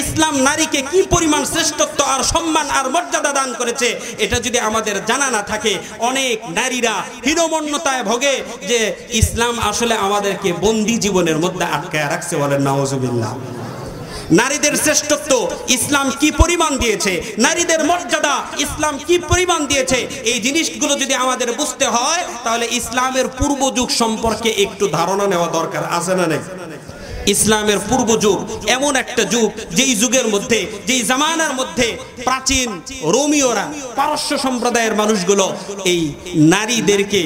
ইসলাম নারীকে কি পরিমাণ শ্রেষ্ঠত্ব আর সম্মান আর মর্যাদা দান করেছে, এটা যদি আমাদের জানা না থাকে, অনেক নারীরা হীনমন্যতায় ভোগে যে ইসলাম আসলে আমাদেরকে বন্দী জীবনের মধ্যে আটকায় রাখছে। বলেন নাউজুবিল্লাহ। নারীদের শ্রেষ্ঠত্ব ইসলাম কি পরিমাণ দিয়েছে, নারীদের মর্যাদা ইসলাম কি পরিমাণ দিয়েছে, এই জিনিসগুলো যদি আমাদের বুঝতে হয় তাহলে ইসলামের পূর্ব যুগ সম্পর্কে একটু ধারণা নেওয়া দরকার আছে না নেই? ইসলামের পূর্ব যুগ এমন একটা যুগ, যেই যুগের মধ্যে, যেই জামানার মধ্যে প্রাচীন রোমীয়রা, পারস্য সম্প্রদায়ের মানুষগুলো এই নারীদেরকে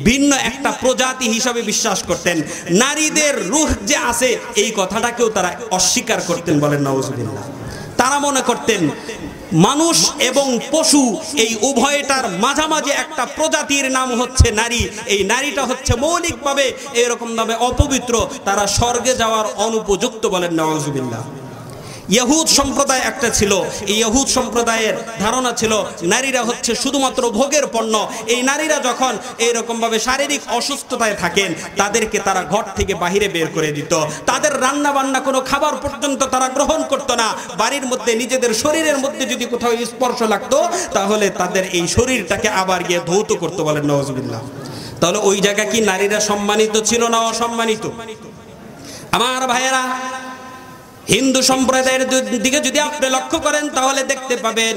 ভিন্ন একটা প্রজাতি হিসাবে বিশ্বাস করতেন। নারীদের রূহ যে আছে এই কথাটাকেও তারা অস্বীকার করতেন। বলেন নাউজুবিল্লাহ। তারা মনে করতেন মানুষ এবং পশু এই উভয়টার মাঝামাঝি একটা প্রজাতির নাম হচ্ছে নারী। এই নারীটা হচ্ছে মৌলিকভাবে এরকম ভাবে অপবিত্র, তারা স্বর্গে যাওয়ার অনুপযুক্ত। বলেন নাউজুবিল্লাহ। ইহুদ সম্প্রদায় একটা ছিল, এই ইহুদ সম্প্রদায়ের ধারণা ছিল নারীরা হচ্ছে শুধুমাত্র ভোগের পণ্য। এই নারীরা যখন এইরকম ভাবে শারীরিক অসুস্থতায় থাকেন তাদেরকে তারা ঘর থেকে বাহিরে বের করে দিত। তাদের রান্না বান্না কোনো খাবার পর্যন্ত তারা গ্রহণ করতো না। বাড়ির মধ্যে নিজেদের শরীরের মধ্যে যদি কোথাও স্পর্শ লাগতো তাহলে তাদের এই শরীরটাকে আবার গিয়ে ধৌত করতো। বলেন নাউজুবিল্লাহ। তাহলে ওই জায়গা কি নারীরা সম্মানিত ছিল না অসম্মানিত? আমার ভাইয়েরা, হিন্দু সম্প্রদায়ের দিকে যদি আপনি লক্ষ্য করেন তাহলে দেখতে পাবেন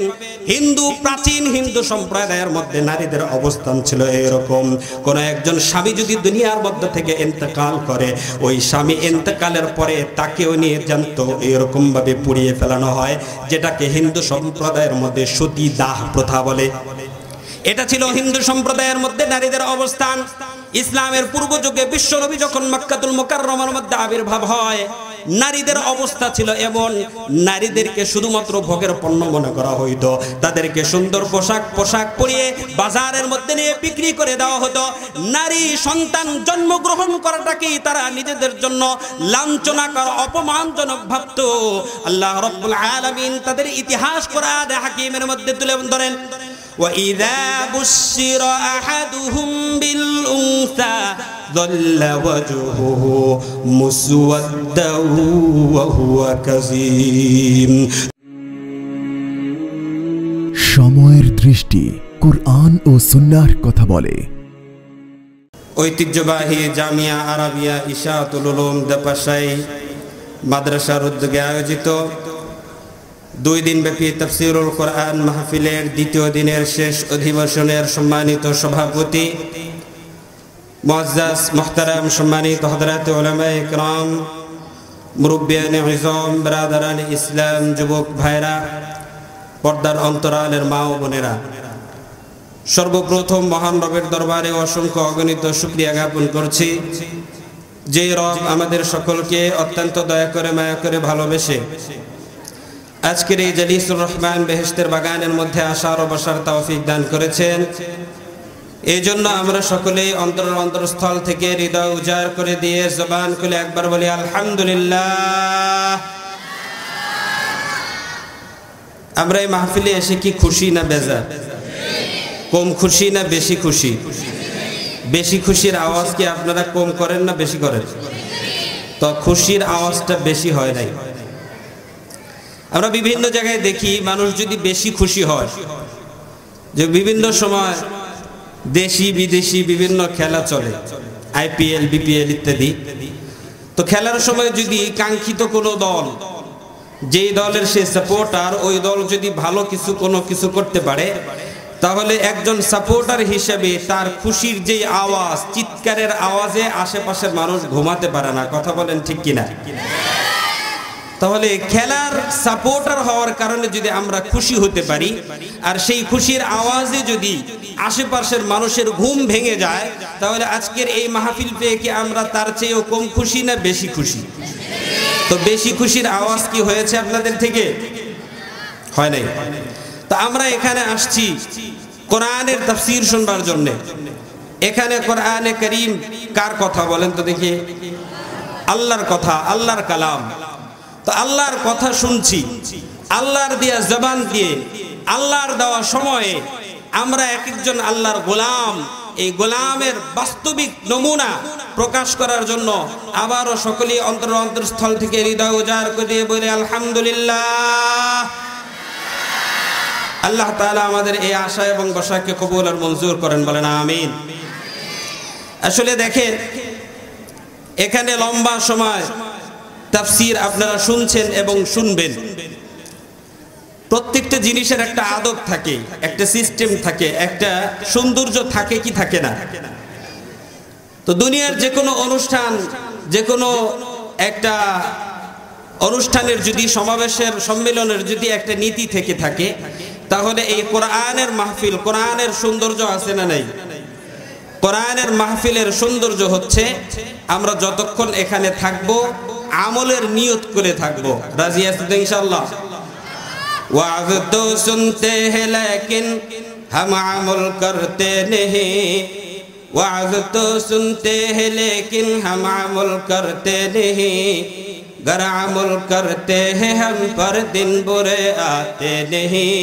প্রাচীন হিন্দু সম্প্রদায়ের মধ্যে নারীদের অবস্থান ছিল এরকম। কোন একজন স্বামী যদি দুনিয়ার মধ্যে থেকে ইন্তেকাল করে, ওই স্বামী ইন্তেকালের পরে তাকেও নিয়ে জানত এরকম ভাবে পুড়িয়ে ফেলানো হয়, যেটাকে হিন্দু সম্প্রদায়ের মধ্যে সতী দাহ প্রথা বলে। এটা ছিল হিন্দু সম্প্রদায়ের মধ্যে নারীদের অবস্থান। ইসলামের পূর্ব যুগে বিশ্বনবী যখন মক্কাতুল মুকাররমার মধ্যে আবির্ভাব হয়, নারীদের অবস্থা ছিল এমন, নারীদেরকে শুধুমাত্র ভোগের পণ্য মনে করা হইতো। তাদেরকে সুন্দর পোশাক পরিয়ে বাজারের মধ্যে নিয়ে বিক্রি করে দেওয়া হতো। নারী সন্তান জন্মগ্রহণ করাটাকেই তারা নিজেদের জন্য লাঞ্ছনাকর, অপমানজনক ভাবত। আল্লাহ রাব্বুল আলামিন তাদের ইতিহাস কোরআন হাকিমের মধ্যে তুলে ধরেন, وَإِذَا بُشِّرَ أَحَدُهُمْ بِالْأُنثَى ظَلَّ وَجْهُهُ مُسْوَدًّا وَهُوَ كَظِيمٌ। সময়ের দৃষ্টি কুরআন ও সুন্নাহর কথা বলে। ঐতিহ্যবাহী জামিয়া আরাবিয়া ইশাআতুল উলুম দেপাশাই মাদ্রাসার উদ্যোগে আয়োজিত 2 দিনব্যাপী তাফসীরুল কোরআন মাহফিলের দ্বিতীয় দিনের শেষ অধিবেশনের সম্মানিত সভাপতি মুআজ্জাজ মুহতারাম সম্মানিত হযরত উলামায়ে কিরাম, মুরব্বিয়ানে ইজম, ব্রাদারানে ইসলাম, যুবক ভাইরা, পর্দার অন্তরালের মা ও বোনেরা, সর্বপ্রথম মহান রবের দরবারে অসংখ্য অগণিত শুকরিয়া জ্ঞাপন করছি, যে রব আমাদের সকলকে অত্যন্ত দয়া করে মায়া করে ভালোবেসে আজকের এই জালিসুর রহমান বেহেশতের বাগানের মধ্যে আসার ও বসার তৌফিক দান করেছেন। এই জন্য আমরা সকলেই অন্তরস্থল থেকে হৃদয় উজাড় করে দিয়ে জবান খুলে একবার বলি আলহামদুলিল্লাহ। আমরা এই মাহফিলে এসে কি খুশি না বেজার? কম খুশি না বেশি খুশি? বেশি খুশির আওয়াজ কি আপনারা কম করেন না বেশি করেন? তো খুশির আওয়াজটা বেশি হয় নাই। আমরা বিভিন্ন জায়গায় দেখি মানুষ যদি বেশি খুশি হয়, যে বিভিন্ন সময় দেশি বিদেশি বিভিন্ন খেলা চলে, আইপিএল, বিপিএল ইত্যাদি। তো খেলার সময় যদি কাঙ্ক্ষিত কোনো দল, যেই দলের সে সাপোর্টার, ওই দল যদি ভালো কোনো কিছু করতে পারে, তাহলে একজন সাপোর্টার হিসেবে তার খুশির যে আওয়াজ, চিৎকারের আওয়াজে আশেপাশের মানুষ ঘুমাতে পারে না। কথা বলেন ঠিক কিনা? তাহলে খেলার সাপোর্টার হওয়ার কারণে যদি আমরা খুশি হতে পারি, আর সেই খুশির আওয়াজে যদি আশেপাশের মানুষের ঘুম ভেঙে যায়, তাহলে আজকের এই মাহফিল পেয়ে কি আমরা তার চেয়েও কম খুশি না বেশি খুশি? তো বেশি খুশির আওয়াজ কি হয়েছে আপনাদের থেকে? হয় নাই। তো আমরা এখানে আসছি কোরআনের তাফসীর শুনবার জন্য। এখানে কোরআনে কারীম কার কথা বলেন তো দেখি? আল্লাহর কথা, আল্লাহর কালাম। তো আল্লাহর কথা শুনছি, আল্লাহর দেয়া জবান দিয়ে, আল্লাহর দেওয়া সময়ে আমরা এক একজন আল্লাহর গোলাম, এই গোলামের বাস্তবিক নমুনা প্রকাশ করার জন্য আবারও সকলেই অন্তরস্থল থেকে হৃদয় উজাড় করে দিয়ে বলে আলহামদুলিল্লাহ। আল্লাহ তাআলা আমাদের এই আশা এবং বসাকে কবুল আর মঞ্জুর করেন, বলেন আমিন। আসলে দেখেন, এখানে লম্বা সময় তাফসীর আপনারা শুনছেন এবং শুনবেন। প্রত্যেকটা জিনিসের একটা আদব থাকে, একটা সিস্টেম থাকে, একটা সৌন্দর্য থাকে কি থাকে না। তো দুনিয়ার যে কোনো অনুষ্ঠান, যে কোনো একটা অনুষ্ঠানের যদি সমাবেশের সম্মেলনের যদি একটা নীতি থেকে থাকে, তাহলে এই কোরআনের মাহফিল, কোরআনের সৌন্দর্য আছে না নাই? কোরআনের মাহফিলের সৌন্দর্য হচ্ছে আমরা যতক্ষণ এখানে থাকব আমলের নিয়ত করে থাকব। রাজি আছেন তো ইনশাআল্লাহ? ওয়াজ তো শুনতে हैं लेकिन हम अमल करते नहीं, वाज तो सुनते हैं लेकिन हम अमल करते नहीं, गर अमल करते हैं हम पर दिन बुरे आते नहीं,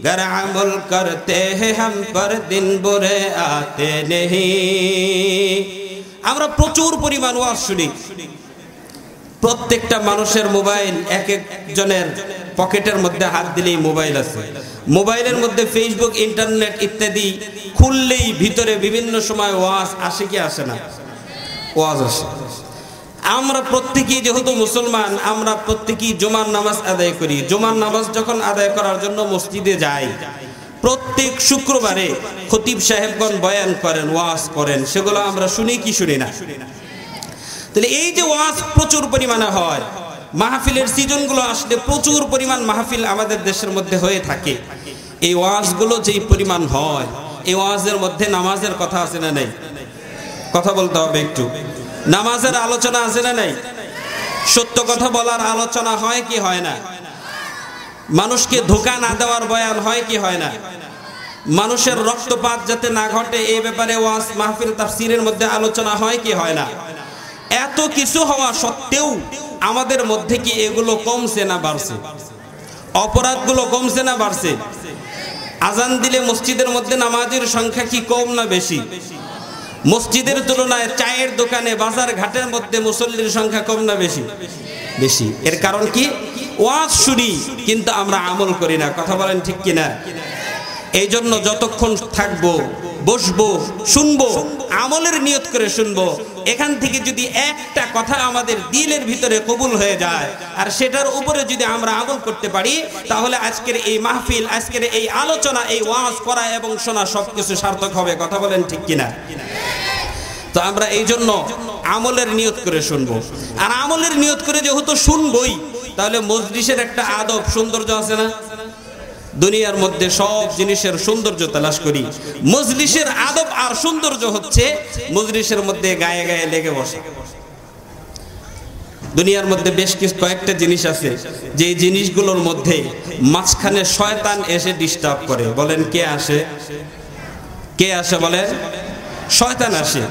गर अमल करते हैं हम पर दिन बुरे आते नहीं। আমরা প্রচুর পরিমাণ ওয়াজ শুনি। প্রত্যেকটা মানুষের মোবাইল, এক একজনের পকেটের মধ্যে হাত দিলেই মোবাইল আছে। মোবাইলের মধ্যে ফেসবুক, ইন্টারনেট ইত্যাদি খুললেই ভিতরে বিভিন্ন সময় ওয়াজ আসে কি আসে না? ওয়াজ আসে। আমরা প্রত্যেকেই যেহেতু মুসলমান, আমরা প্রত্যেকেই জুমার নামাজ আদায় করি। জুমার নামাজ যখন আদায় করার জন্য মসজিদে যাই, প্রত্যেক শুক্রবারে খতিব সাহেবগণ বয়ান করেন, ওয়াজ করেন, সেগুলো আমরা শুনি কি শুনি না? তাহলে এই যে ওয়াজ প্রচুর পরিমাণে হয়, মাহফিলের সিজনগুলো আসলে প্রচুর পরিমাণ মাহফিল আমাদের দেশের মধ্যে হয়ে থাকে। এই ওয়াজগুলো যেই পরিমাণ হয়, এই ওয়াজের মধ্যে নামাজের কথা আছে না নাই? কথা বলতে হবে একটু। নামাজের আলোচনা আছে না নাই? সত্য কথা বলার আলোচনা হয় কি হয় না? মানুষকে ধোঁকা না দেওয়ার বয়ান হয় কি হয় না? মানুষের রক্তপাত যাতে না ঘটে এই ব্যাপারে ওয়াজ মাহফিল তাফসীরের মধ্যে আলোচনা হয় কি হয় না? এত কিছু হওয়া সত্ত্বেও আমাদের মধ্যে কি এগুলো কমছে না বাড়ছে? অপরাধগুলো কমছে না বাড়ছে? আজান দিলে মসজিদের মধ্যে নামাজের সংখ্যা কি কম না বেশি? মসজিদের তুলনায় চায়ের দোকানে, বাজার ঘাটের মধ্যে মুসল্লির সংখ্যা কম না বেশি? বেশি। এর কারণ কি? ওয়াজ শুনি কিন্তু আমরা আমল করি না। কথা বলেন ঠিক কিনা? এই জন্য যতক্ষণ থাকবো, বসবো, শুনবো, আমলের নিয়ত করে শুনবো। এখান থেকে যদি একটা কথা আমাদের দিলের ভিতরে কবুল হয়ে যায় আর সেটার উপরে যদি আমরা আমল করতে পারি, তাহলে আজকের এই মাহফিল, আজকের এই আলোচনা, এই ওয়াজ করা এবং শোনা সবকিছু সার্থক হবে। কথা বলেন ঠিক কিনা? তো আমরা এই জন্য আমলের নিয়ত করে শুনবো। আর আমলের নিয়ত করে যেহেতু শুনবই, তাহলে মজলিসের একটা আদব, সৌন্দর্য আছে না? দুনিয়ার মধ্যে সব জিনিসের সৌন্দর্য তালাশ করি, মজলিসের আদব আর সৌন্দর্য হচ্ছে মজলিসের মধ্যে গায়ে গায়ে লেগে বসে। দুনিয়ার মধ্যে বেশ কিছু কয়েকটা জিনিস আছে যে জিনিসগুলোর মধ্যে মাঝখানে শয়তান এসে ডিস্টার্ব করে। বলেন কে আসে? কে আসে বলেন? শয়তান আসে।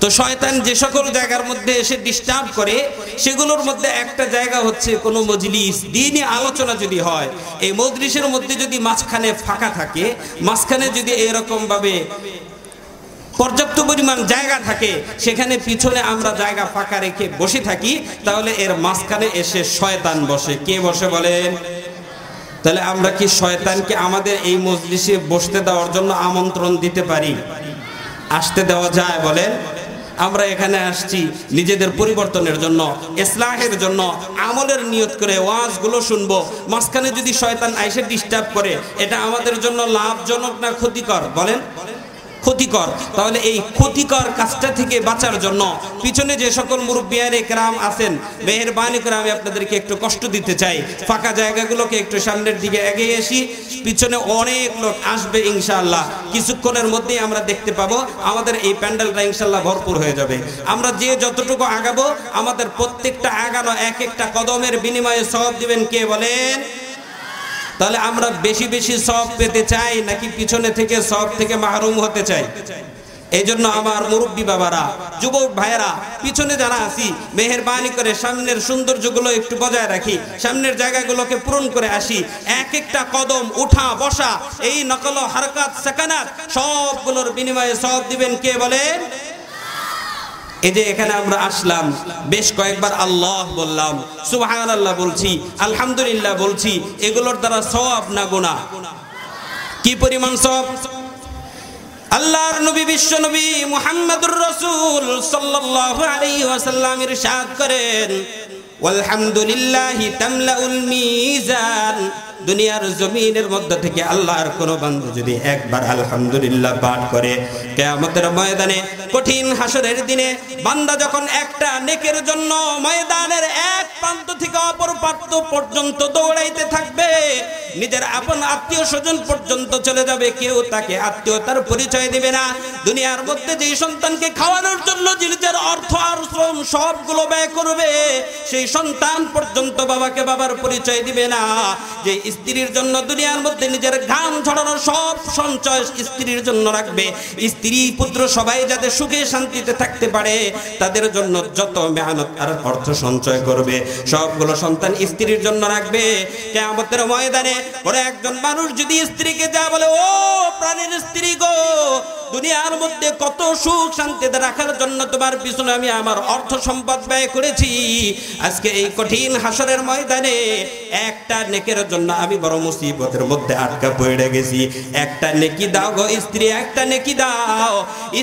তো শয়তান যে সকল জায়গার মধ্যে এসে ডিস্টার্ব করে, সেগুলোর মধ্যে একটা জায়গা হচ্ছে কোনো মজলিস, দ্বীনি আলোচনা যদি হয়, এই মজলিসের মধ্যে যদি মাঝখানে ফাঁকা থাকে, মাঝখানে যদি এরকম ভাবে পর্যাপ্ত পরিমাণ জায়গা থাকে, সেখানে পিছনে আমরা জায়গা ফাঁকা রেখে বসে থাকি, তাহলে এর মাঝখানে এসে শয়তান বসে। কে বসে বলেন? তাহলে আমরা কি শয়তানকে আমাদের এই মজলিসে বসতে দেওয়ার জন্য আমন্ত্রণ দিতে পারি? আসতে দেওয়া যায়? বলেন। আমরা এখানে আসছি নিজেদের পরিবর্তনের জন্য, ইসলাহের জন্য, আমলের নিয়ত করে ওয়াজগুলো শুনবো। মাঝখানে যদি শয়তান আইসে ডিস্টার্ব করে, এটা আমাদের জন্য লাভজনক না ক্ষতিকর? বলেন। ক্ষতিকর। তাহলে এই ক্ষতিকর কাজটা থেকে বাঁচার জন্য পিছনে যে সকল মুরব্বিয়ানে কেরাম আছেন, মেহেরবানি করে আমি আপনাদেরকে একটু কষ্ট দিতে চাই, ফাঁকা জায়গাগুলোকে একটু সামনের দিকে এগিয়ে আসি। পিছনে অনেক লোক আসবে ইনশাআল্লাহ, কিছুক্ষণের মধ্যেই আমরা দেখতে পাবো আমাদের এই প্যান্ডেলটা ইনশাআল্লাহ ভরপুর হয়ে যাবে। আমরা যে যতটুকু আগাবো, আমাদের প্রত্যেকটা আগানো এক একটা কদমের বিনিময়ে সওয়াব দিবেন কে বলেন? তাহলে আমরা বেশি বেশি সওয়াব পেতে চাই নাকি পিছনে থেকে সওয়াব থেকে মাহরুম হতে চাই? এই জন্য আমার মুরব্বী বাবারা, যুবক ভাইয়েরা, পিছনে যারা আছি, মেহেরবানি করে সামনের সৌন্দর্যগুলো একটু বজায় রাখি, সামনের জায়গাগুলোকে পূরণ করে আসি। এক একটা কদম উঠা বসা, এই নকল হারকাত সাকানাত সবগুলোর বিনিময়ে সব দিবেন কে বলেন? এই যে এখানে আমরা আসলাম, বেশ কয়েকবার আল্লাহ বললাম, সুবহানাল্লাহ বলছি, আলহামদুলিল্লাহ বলছি, এগুলোর দ্বারা সওয়াব না গুনাহ? কি পরিমাণ সওয়াব! আল্লাহর নবী বিশ্ব নবী মুহাম্মদুর রাসূল সাল্লাল্লাহু আলাইহি ওয়াসাল্লাম ইরশাদ করেন, ওয়ালহামদুলিল্লাহি তামলাউল মিজান। দুনিয়ার জমিনের মধ্যে থেকে আল্লাহর কোন বান্দা যদি একবার আলহামদুলিল্লাহ পাঠ করে, কিয়ামতের ময়দানে কঠিন হাসরের দিনে বান্দা যখন একটা নেকের জন্য ময়দানের এক প্রান্ত থেকে অপর প্রান্ত পর্যন্ত দৌড়াইতে থাকবে, নিজের আপন আত্মীয় স্বজন পর্যন্ত চলে যাবে, কেউ তাকে আত্মীয়তার পরিচয় দিবে না। দুনিয়ার মধ্যে যে সন্তানকে খাওয়ানোর জন্য নিজের অর্থ আর শ্রম সবগুলো ব্যয় করবে, সেই সন্তান পর্যন্ত বাবাকে বাবার পরিচয় দিবে না। যে স্ত্রীর জন্য দুনিয়ার মধ্যে নিজের ঘাম ঝরানোর সব সঞ্চয় স্ত্রীর জন্য রাখবে, স্ত্রী পুত্র সবাই যাতে সুখে শান্তিতে থাকতে পারে, তাদের জন্য যত মেহনত আর অর্থ সঞ্চয় করবে, সবগুলো সন্তান স্ত্রীর জন্য রাখবে। কিয়ামতের ময়দানে পরে একজন মানুষ যদি স্ত্রীকে যা বলে, ও প্রাণের স্ত্রী গো, দুনিয়ার মধ্যে কত সুখ শান্তিতে রাখার জন্য তোমার পিছনে আমি আমার অর্থ সম্পদ ব্যয় করেছি, আজকে এই কঠিন হাসরের ময়দানে একটা নেকের জন্য আমি বড় মুসিবতের মধ্যে আটকা পড়ে গেছি, একটা নেকি দাও গো স্ত্রী, একটা নেকি দাও।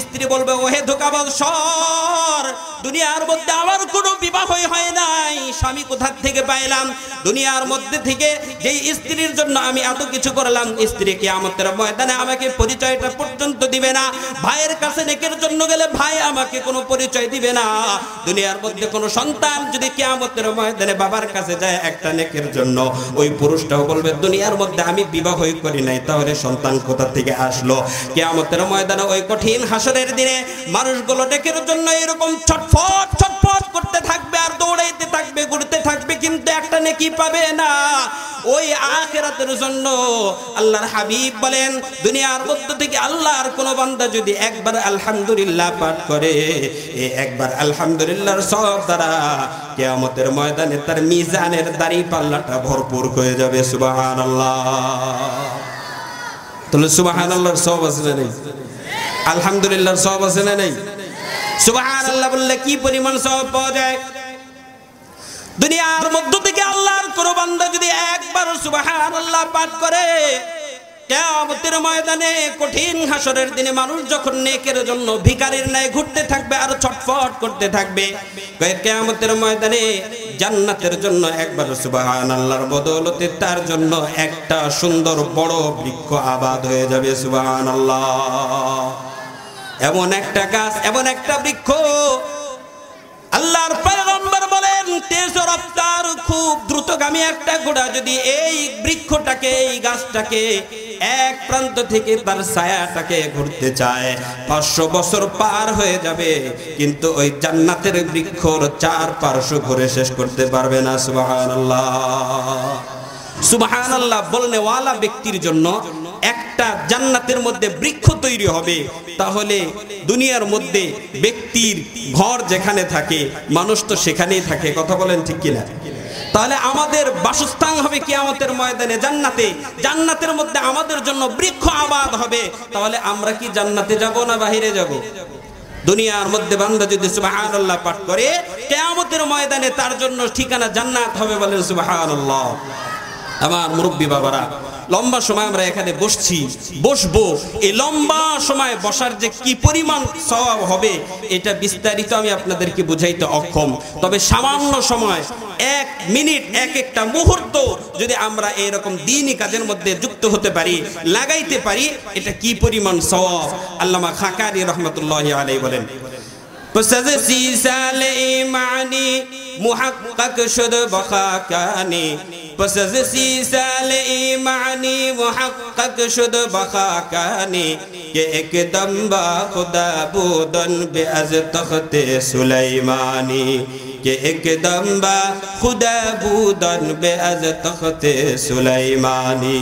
স্ত্রী বলবে, ওহে ধোঁকাবাজ সর, দুনিয়ার মধ্যে আমার কোনো বিবাহই হয় নাই, স্বামী কোথা থেকে পাইলাম? দুনিয়ার মধ্যে থেকে যেই স্ত্রীর জন্য আমি এত কিছু করলাম, স্ত্রী কিয়ামতের ময়দানে আমাকে পরিচয়টা পর্যন্ত দিবে না। ভাইয়ের কাছে নেকের জন্য গেলে ভাই আমাকে কোনো পরিচয় দিবে না। দুনিয়ার মধ্যে কোনো সন্তান যদি কিয়ামতের ময়দানে বাবার কাছে যায় একটা নেকের জন্য, ওই পুরুষটাও বলবে, দুনিয়ার মধ্যে আমি বিবাহই করি নাই, তাহলে সন্তান কোথা থেকে আসলো? কিয়ামতের ময়দানে ওই কঠিন হাসরের দিনে মানুষগুলো নেকের জন্য এরকম ছটফট ছটফট করতে থাকবে আর দৌড়াইতে থাকবে, ঘুরতে থাকবে, কিন্তু একটা নেকি পাবে না। ওই আখিরাতের জন্য আল্লাহর হাবিব বলেন, দুনিয়ার মধ্যে থেকে আল্লাহর কোন বান্দা যদি একবার আলহামদুলিল্লাহ পাঠ করে, এই একবার আলহামদুলিল্লাহর সওয়াব দ্বারা কিয়ামতের ময়দানে তার মিজানের দাড়ি পাল্লাটা ভরপুর হয়ে যাবে। সুবহানাল্লাহ। তাহলে সুবহানাল্লাহর সওয়াব আছে না নেই? আলহামদুলিল্লাহর সওয়াব আছে না নেই? সুবহানাল্লাহ বললে কি পরিমাণ সওয়াব পাওয়া যায়? দুনিয়ার মধ্য থেকে আল্লাহর কোন বান্দা যদি একবার সুবহানাল্লাহ পাঠ করে, কিয়ামতের ময়দানে কঠিন হাসরের দিনে মানুষ যখন নেকের জন্য ভিখারির ন্যায় ঘুরতে থাকবে আর ছটফট করতে থাকবে, কিয়ামতের ময়দানে জান্নাতের জন্য একবার সুবহানাল্লাহর বদৌলতে তার জন্য একটা সুন্দর বড় বৃক্ষ আবাদ হয়ে যাবে। সুবহানাল্লাহ। এমন একটা গাছ, এমন একটা বৃক্ষ, আল্লাহর পয়গম্বর বলেন, তেজ রফতার খুব দ্রুতগামী একটা ঘোড়া যদি এই বৃক্ষটাকে, এই গাছটাকে এক প্রান্ত থেকে তার ছায়াটাকে ঘুরতে চায়, 500 বছর পার হয়ে যাবে, কিন্তু ওই জান্নাতের বৃক্ষর 4 পার্শ্ব ঘুরে শেষ করতে পারবে না। সুবহানাল্লাহ। সুবহানাল্লাহ বলনে ওয়ালা ব্যক্তির জন্য একটা জান্নাতের মধ্যে বৃক্ষ তৈরি হবে, তাহলে দুনিয়ার মধ্যে ব্যক্তির ঘর যেখানে থাকে মানুষ তো সেখানেই থাকে। কথা বলেন ঠিক কিনা? তাহলে আমাদের বাসস্থান হবে কিয়ামতের ময়দানে জান্নাতে, জান্নাতের মধ্যে আমাদের জন্য বৃক্ষ আবাদ হবে। তাহলে আমরা কি জান্নাতে যাব না বাহিরে যাব? দুনিয়ার মধ্যে বান্দা যদি সুবহানাল্লাহ পাঠ করে, কিয়ামতের ময়দানে তার জন্য ঠিকানা জান্নাত হবে। বলেন সুবহানাল্লাহ। আমার মুরব্বী বাবারা, লম্বা সময় আমরা এখানে বসবো, এই লম্বা সময় বসার যে কি পরিমাণ সওয়াব হবে এটা বিস্তারিত আমি আপনাদেরকে বুঝাইতে অক্ষম। তবে সামান্য সময়, 1 মিনিট, একটা মুহূর্ত যদি আমরা এরকম দ্বীনি কাজের মধ্যে যুক্ত হতে পারি, লাগাইতে পারি, এটা কি পরিমাণ সওয়াব। আল্লামা খাকানি রাহমাতুল্লাহি আলাইহি বলেন, পসজি সালে ইমানি মুহাক্কাক শুদ বখাকানি, পসজি সালে ইমানি মুহাক্কাক শুদ বখাকানি, কে একদম বা খুদা বুদন বে আজ তখতে সুলাইমানি, कि एकदम बा खुदा बुदन बे अज तख्ते सुलाइमानी।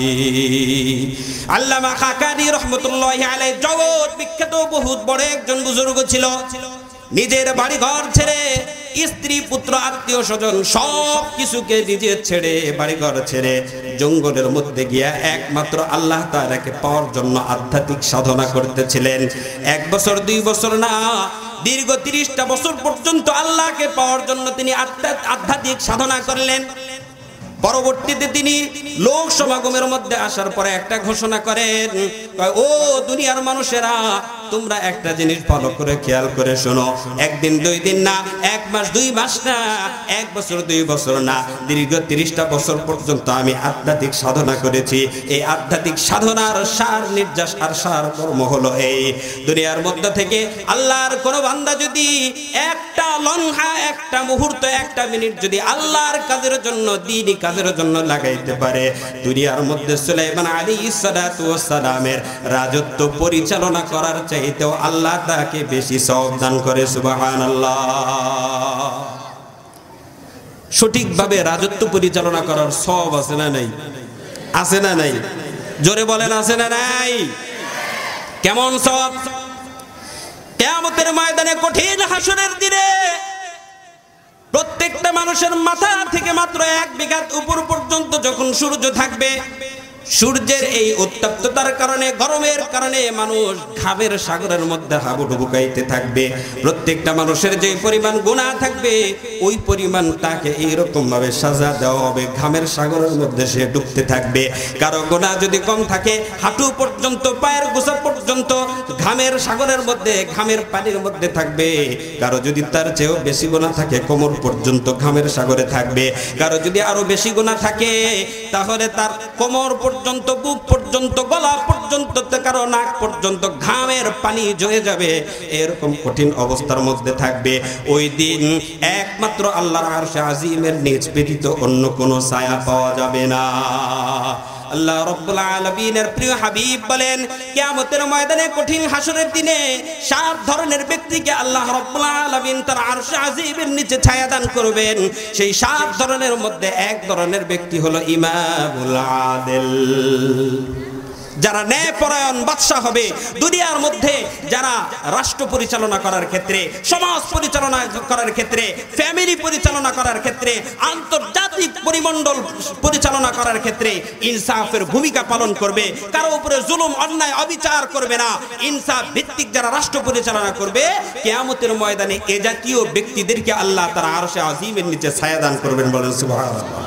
আল্লামা খাকানি রহমতুল্লাহি আলাইহি জগৎ বিখ্যাত বহুত বড় একজন বুজুর্গ ছিল। নিজের বাড়ি ঘর ছেড়ে, স্ত্রী পুত্র আত্মীয় স্বজন সব কিছুকে নিজে ছেড়ে, বাড়ি ঘর ছেড়ে জঙ্গলের মধ্যে গিয়া একমাত্র আল্লাহ তাআলাকে পাওয়ার জন্য আধ্যাত্মিক সাধনা করতেছিলেন। 1 বছর 2 বছর না, দীর্ঘ 30টা বছর পর্যন্ত আল্লাহকে পাওয়ার জন্য তিনি আধ্যাত্মিক সাধনা করলেন। পরবর্তীতে তিনি লোক সমাগমের মধ্যে আসার পরে একটা ঘোষণা করেন, ও দুনিয়ার মানুষেরা, তোমরা একটা জিনিস ভালো করে খেয়াল করে শোনো, একদিন 2 দিন না, 1 মাস 2 মাস না, 1 বছর 2 বছর না, দীর্ঘ 30টা বছর পর্যন্ত আমি আধ্যাত্মিক সাধনা করেছি। এই আধ্যাত্মিক সাধনার সার নির্যাস আর সার কর্ম হলো এই, দুনিয়ার মধ্যে থেকে আল্লাহর কোন বান্দা যদি একটা লম্হা, একটা মুহূর্ত, একটা মিনিট যদি আল্লাহর কাজের জন্য, দ্বীনি কাজের জন্য লাগাইতে পারে, দুনিয়ার মধ্যে সুলাইমান আলাইহিস সালাতু ওয়াস সালামের রাজত্ব পরিচালনা করার চাইতেও আল্লাহ তাকে বেশি সওয়াব দান করে। সুবহানাল্লাহ। সঠিকভাবে রাজত্ব পরিচালনা করার সওয়াব আছে না নাই? আছে না নাই? জোরে বলেন, আছে না নাই? কেমন সওয়াব? কিয়ামতের ময়দানে, কঠিন হাসরের দিনে প্রত্যেকটা মানুষের মাথা থেকে মাত্র 1 বিঘাত উপর পর্যন্ত যখন সূর্য থাকবে, সূর্যের এই উত্তপ্ততার কারণে, গরমের কারণে মানুষ ঘামের সাগরের মধ্যে হাবুডুবু খাইতে থাকবে। প্রত্যেকটা মানুষের যে পরিমাণ গুনাহ থাকবে, ওই পরিমাণ তাকে এইরকম ভাবে সাজা দেওয়া হবে, ঘামের সাগরের মধ্যে সে ডুবতে থাকবে। কারো গুনাহ যদি কম থাকে, হাঁটু পর্যন্ত, পায়ের গোছা পর্যন্ত ঘামের সাগরের মধ্যে, ঘামের পানির মধ্যে থাকবে। কারো যদি তার চেয়েও বেশি গুনাহ থাকে, কোমর পর্যন্ত ঘামের সাগরে থাকবে। কারো যদি আরো বেশি গুনাহ থাকে, তাহলে তার কোমর পর্যন্ত, বুক পর্যন্ত, গলা পর্যন্ত, কারো নাক পর্যন্ত ঘামের পানি জমে যাবে। এরকম কঠিন অবস্থার মধ্যে থাকবে। ওই দিন একমাত্র আল্লাহর আরশে আজিমের নিচ ব্যতীত অন্য কোনো ছায়া পাওয়া যাবে না। আল্লাহ রাব্বুল আলামিনের প্রিয় হাবিব বলেন, কিয়ামতের ময়দানে, কঠিন হাসরের দিনে 7 ধরনের ব্যক্তিকে আল্লাহ রাব্বুল আলামিন তার আরশে আজিমের নিচে ছায়া দান করবেন। সেই 7 ধরনের মধ্যে 1 ধরনের ব্যক্তি হলো ইমামুল আদিল, যারা ন্যায়পরায়ণ বাদশা হবে। দুনিয়ার মধ্যে যারা রাষ্ট্র পরিচালনা করার ক্ষেত্রে, সমাজ পরিচালনা করার ক্ষেত্রে, ফ্যামিলি পরিচালনা করার ক্ষেত্রে, আন্তর্জাতিক পরিমণ্ডল পরিচালনা করার ক্ষেত্রে ইনসাফের ভূমিকা পালন করবে, কারো উপরে জুলুম, অন্যায়, অবিচার করবে না, ইনসাফ ভিত্তিক যারা রাষ্ট্র পরিচালনা করবে, কিয়ামতের ময়দানে এ জাতীয় ব্যক্তিদেরকে আল্লাহ তার আরশে আজিমের নিচে ছায়া দান করবেন। বলেন সুবহানাল্লাহ।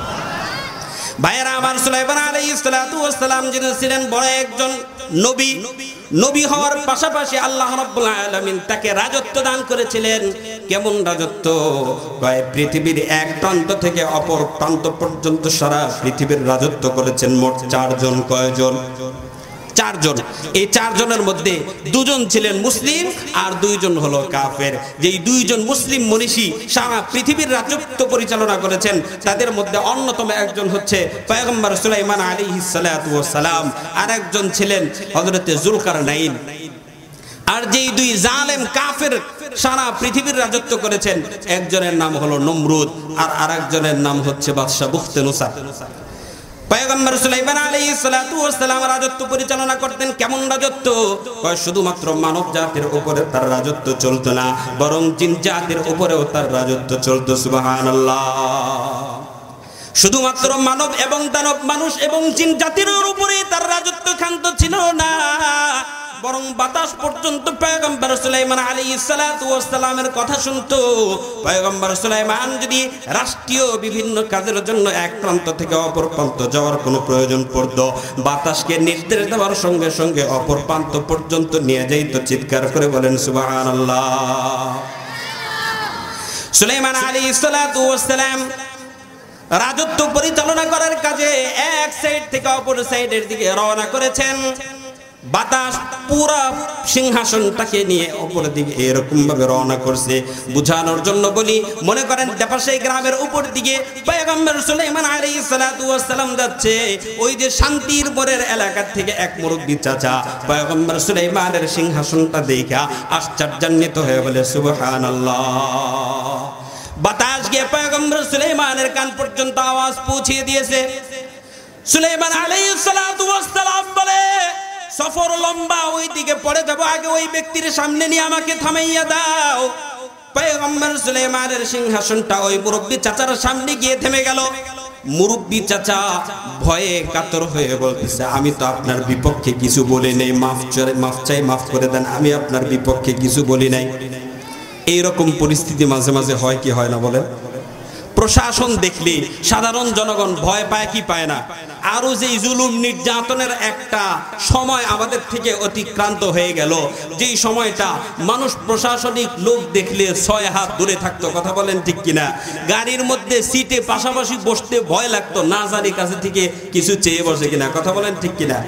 ভাইয়েরা আমার, সুলাইমান আলাইহিস সালাতু ওয়াস সালাম যিনি ছিলেন বড় একজন নবী, নবী হওয়ার পাশাপাশি আল্লাহ রাব্বুল আলামিন তাকে রাজত্ব দান করেছিলেন। কেমন রাজত্ব? পৃথিবীর এক প্রান্ত থেকে অপর প্রান্ত পর্যন্ত সারা পৃথিবীর রাজত্ব করেছেন মোট 4 জন। কয়জন? 4 জন। এই 4 জনের মধ্যে 2 জন ছিলেন মুসলিম আর 2 জন হলো কাফের। যেই 2 জন মুসলিম মনীষী সারা পৃথিবীর রাজত্ব পরিচালনা করেছেন, তাদের মধ্যে অন্যতম একজন হচ্ছে পয়গম্বর সুলাইমান আলাইহিস সালাতু ওয়াস সালাম, আর একজন ছিলেন হযরতে যুলকারনাইন। আর যেই 2 জালেম কাফের সারা পৃথিবীর রাজত্ব করেছেন, একজনের নাম হলো নমরুদ আর আরেকজনের নাম হচ্ছে বাদশা বুখতেনসার। পয়গম্বর সুলাইমান আলাইহিস সালাতু ওয়াস সালাম রাজত্ব পরিচালনা করতেন। কেমন রাজত্ব? শুধুমাত্র মানব জাতির উপরে তার রাজত্ব চলতো না, বরং জিন জাতির উপরেও তার রাজত্ব চলতো। সুবহানাল্লাহ। শুধুমাত্র মানব এবং দানব, মানুষ এবং জিন জাতির উপরে তার রাজত্ব ক্ষান্ত ছিল না, বরং বাতাস পর্যন্ত পয়গম্বর সুলাইমান আলাইহিস সালাতু ওয়াস সালামের কথা শুনতো। পয়গম্বর সুলাইমান যদি রাষ্ট্রীয় বিভিন্ন কাজের জন্য এক প্রান্ত থেকে অপর প্রান্ত যাওয়ার কোনো প্রয়োজন পড়তো, বাতাসকে নির্দেশ দেওয়ার সঙ্গে সঙ্গে অপর প্রান্ত পর্যন্ত নিয়ে যাইতো। চিৎকার করে বলেন সুবহানাল্লাহ। সুলাইমান আলাইহিস সালাতু ওয়াস সালাম রাজত্ব পরিচালনা করার কাজে এক সাইড থেকে অপর সাইডের দিকে রওনা করেছেন। বাতাস পুরা সিংহাসনটাকে নিয়ে অপর দিকে এরকম ভাবে রওনা করছে। বুঝানোর জন্য বলি, মনে করেন দেপাশাই গ্রামের উপর দিকে পয়গম্বর সুলাইমান আলাইহিস সালাতু ওয়াস সালাম যাচ্ছে, ওই যে শান্তির মোড়ের এলাকা থেকে এক মুরব্বি চাচা পয়গম্বর সুলাইমানের সিংহাসনটা দেখা আশ্চর্যান্বিত হয়ে বলে সুবহানাল্লাহ। বাতাস গিয়ে পয়গম্বর সুলাইমানের কান পর্যন্ত আওয়াজ পৌঁছিয়ে দিয়েছে। সুলাইমান আলাইহিস সালাতু ওয়াস সালাম বলে, সফর লম্বা, ওই দিকে পড়ে যাব, আগে ওই ব্যক্তির সামনে নিয়ে আমাকে থামাইয়া দাও। পয়গম্বর সুলাইমানের সিংহাসনটা ওই মুরব্বি চাচার সামনে গিয়ে থেমে গেল। মুরব্বি চাচা ভয়ে কাতর হয়ে বলতেছে, আমি তো আপনার বিপক্ষে কিছু বলি নাই, মাফ করে দেন, আমি আপনার বিপক্ষে কিছু বলি নাই। এইরকম পরিস্থিতি মাঝে মাঝে হয় কি হয় না বলেন? প্রশাসন দেখলে সাধারণ জনগণ ভয় পায় কি পায় না? আরো যে জুলুম নির্যাতনের একটা সময় আমাদের থেকে অতিক্রান্ত হয়ে গেল, যেই সময়টা মানুষ প্রশাসনিক লোক দেখলে 6 হাত দূরে থাকতো, কথা বলেন ঠিক কিনা? গাড়ির মধ্যে সিটে পাশাপাশি বসতে ভয় লাগতো, না জানি কাছে থেকে কিছু চেয়ে বসে কিনা, কথা বলেন ঠিক কিনা?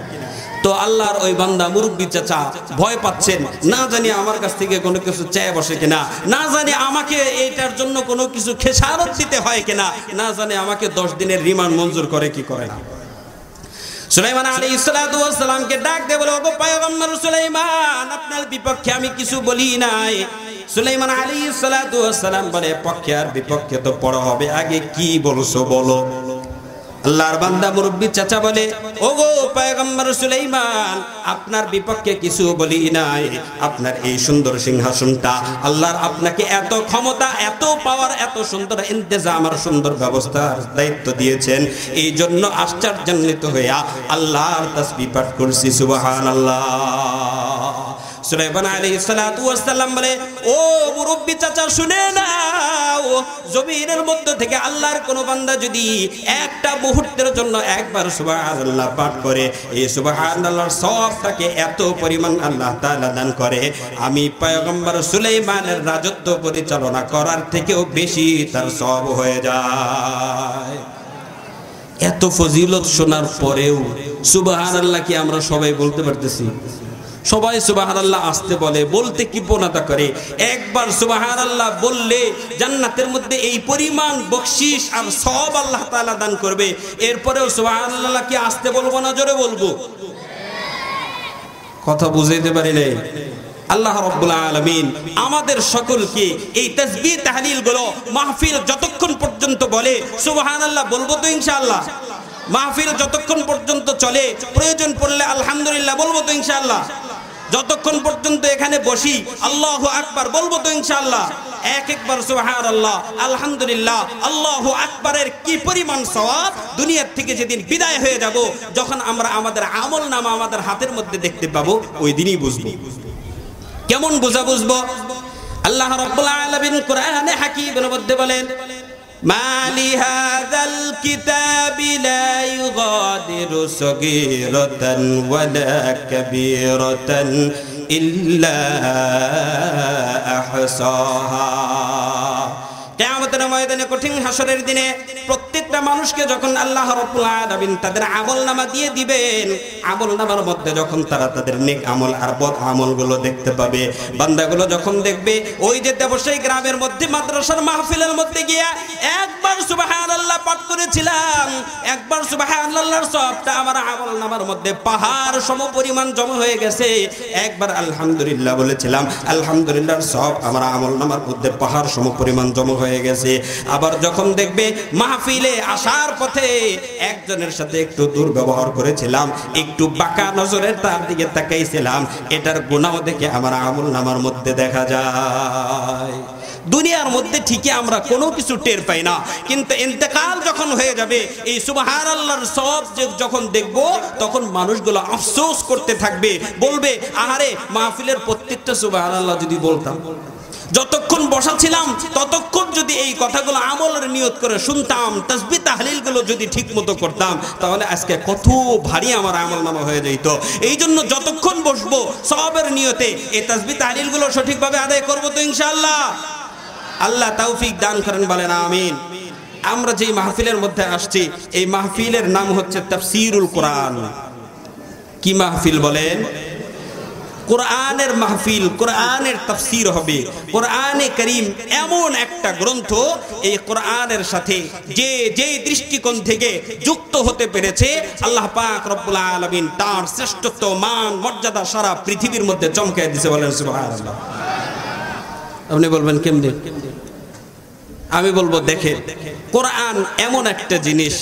তো আল্লাহর ওই বান্দা মুরব্বি চাচা ভয় পাচ্ছেন, না জানি আমার কাছ থেকে কোনো কিছু চেয়ে বসে কিনা, না জানি আমাকে এইটার জন্য কোনো কিছু খেসারত দিতে হয় কিনা, না জানি আমাকে 10 দিনের রিমান্ড মঞ্জুর করে কি করে না। সুলাইমান আলাইহিস সালাতু ওয়াস সালামকে ডাক দিয়ে বলে, ওগো পয়গম্বর সুলাইমান, আপনার বিপক্ষে আমি কিছু বলি নাই। সুলাইমান আলাইহিস সালাতু ওয়াস সালাম বলে, পক্ষে আর বিপক্ষে তো পড়া হবে, আগে কি বলছো বলো। আল্লাহর বান্দা মুরব্বি চাচা বলে, ওগো পয়গম্বর সুলাইমান, আপনার বিপক্ষে কিছু বলি নাই। আপনার এই সুন্দর সিংহাসনটা, আল্লাহর আপনাকে এত ক্ষমতা, এত পাওয়ার, এত সুন্দর ইন্তেজাম আর সুন্দর ব্যবস্থার দায়িত্ব দিয়েছেন, এই জন্য আশ্চর্যান্বিত হইয়া আল্লাহর তাসবিহ পাঠ করছি, সুবহানাল্লাহ। সুলাইমান আলাইহিস সালাতু ওয়াস সালাম বলে, ও মুরব্বি চাচা শুনে নাও, জমিনের মধ্যে থেকে আল্লাহর কোন বান্দা যদি একটা মুহূর্তের জন্য একবার সুবহানাল্লাহ পাঠ করে, এই সুবহানাল্লাহর সওয়াবটাকে এত পরিমাণ আল্লাহ তাআলা দান করে, আমি পয়গম্বর সুলাইমানের রাজত্ব পরিচালনা করার থেকেও বেশি তার সওয়াব হয়ে যায়। এত ফজিলত শোনার পরেও সুবহানাল্লাহ কি আমরা সবাই বলতে পারতেছি? সবাই সুবহানাল্লাহ আসতে বলে, বলতে কি প্রণতা করে। একবার সুবহানাল্লাহ বললে জান্নাতের মধ্যে এই পরিমাণ বকশিশ আর সওয়াব আল্লাহ তাআলা দান করবে। এরপরেও সুবহানাল্লাহ কি আসতে বলবো না জোরে বলবো? কথা বুঝাইতে পারি নাই। আল্লাহ রাব্বুল আলামিন আমাদের সকলকে এই তাসবিহ তাহলিল গুলো মাহফিল যতক্ষণ পর্যন্ত বলে সুবহানাল্লাহ বলবো তো ইনশাআল্লাহ। মাহফিল যতক্ষণ পর্যন্ত চলে প্রয়োজন পড়লে আলহামদুলিল্লাহ বলবো তো ইনশাআল্লাহ। যতক্ষণ পর্যন্ত এখানে বসি আল্লাহু আকবার বলবো তো ইনশাআল্লাহ। একবার সুবহানাল্লাহ আলহামদুলিল্লাহ আল্লাহু আকবারের কি পরিমাণ সওয়াব, দুনিয়া থেকে যেদিন বিদায় হয়ে যাব, যখন আমরা আমাদের আমলনামা আমাদের হাতের মধ্যে দেখতে পাবো, ওই দিনই বুঝবো। কেমন বুঝবো? আল্লাহ রাব্বুল আলামিন কোরআনে হাকীমের মধ্যে বলেন, মালি হাযাল কিতাবি লা ইউগাদিরু সগীরাতান ওয়ালা কাবীরাতান ইল্লা আহসাহা। কিয়ামতের ময়দানে, কঠিন হাসরের দিনে প্রত্যেকটা মানুষকে যখন আল্লাহ রাব্বুল আলামিন তাদের আমলনামা দিয়ে দিবেন, আমলনামার মধ্যে যখন তারা তাদের নেক আমল আর বদ আমলগুলো দেখতে পাবে, বান্দাগুলো যখন দেখবে, ওই যে দেবসায়ী গ্রামের মধ্যে মাদ্রাসার মাহফিলের মধ্যে গিয়া একবার সুবহানাল্লাহ পাঠ করেছিলাম, একবার সুবহানাল্লাহর সওয়াবটা আমার আমলনামার মধ্যে পাহাড় সমপরিমাণ জমা হয়ে গেছে। একবার আলহামদুলিল্লাহ বলেছিলাম, আলহামদুলিল্লাহর সওয়াব আমার আমলনামার মধ্যে পাহাড় সমপরিমাণ জমা হয়ে গেছে। আবার যখন দেখবে মাহফিলে আসার পথে একজনের সাথে একটু দুর্ব্যবহার করেছিলাম, একটু বাঁকা নজরের তার দিকে তাকাইছিলাম, এটার গুনাহ দেখে আমার আমলনামার মধ্যে দেখা যায়। দুনিয়ার মধ্যে ঠিকই আমরা কোনো কিছু টের পাই না, কিন্তু ইন্তেকাল যখন হয়ে যাবে, এই সুবহানাল্লাহর সওয়াব যখন দেখব, তখন মানুষগুলো আফসোস করতে থাকবে, বলবে, আহারে মাহফিলের প্রত্যেকটা সুবহানাল্লাহ যদি বলতাম, যতক্ষণ বসা ছিলাম ততক্ষণ যদি এই কথাগুলো আমলের নিয়ত করে শুনতাম, তাসবিহ তাহলিলগুলো যদি ঠিক মতো করতাম, তাহলে আজকে কত ভারী আমার আমলনামা হয়ে যেত। এই জন্য যতক্ষণ বসবো সওয়াবের নিয়তে এই তাসবিহ তাহলিলগুলো সঠিকভাবে আদায় করবো তো ইনশাআল্লাহ। আল্লাহ তৌফিক দান করেন, বলেন আমিন। আমরা যেই মাহফিলের মধ্যে আসছি, এই মাহফিলের নাম হচ্ছে তাফসীরুল কোরআন। কি মাহফিল বলেন? কোরআনের মাহফিল, কোরআনের তাফসীর হবে। কোরআনে কারীম এমন একটা গ্রন্থ, এই কোরআনের সাথে যে যে দৃষ্টিকোণ থেকে যুক্ত হতে পেরেছে, আল্লাহ পাক রব্বুল আলামিন তার শ্রেষ্ঠত্ব, মান, মর্যাদা সারা পৃথিবীর মধ্যে চমকায় দিয়েছে, বলেন সুবহানাল্লাহ। আপনি বলবেন কেমনে? আমি বলবো দেখে, কোরআন এমন একটা জিনিস,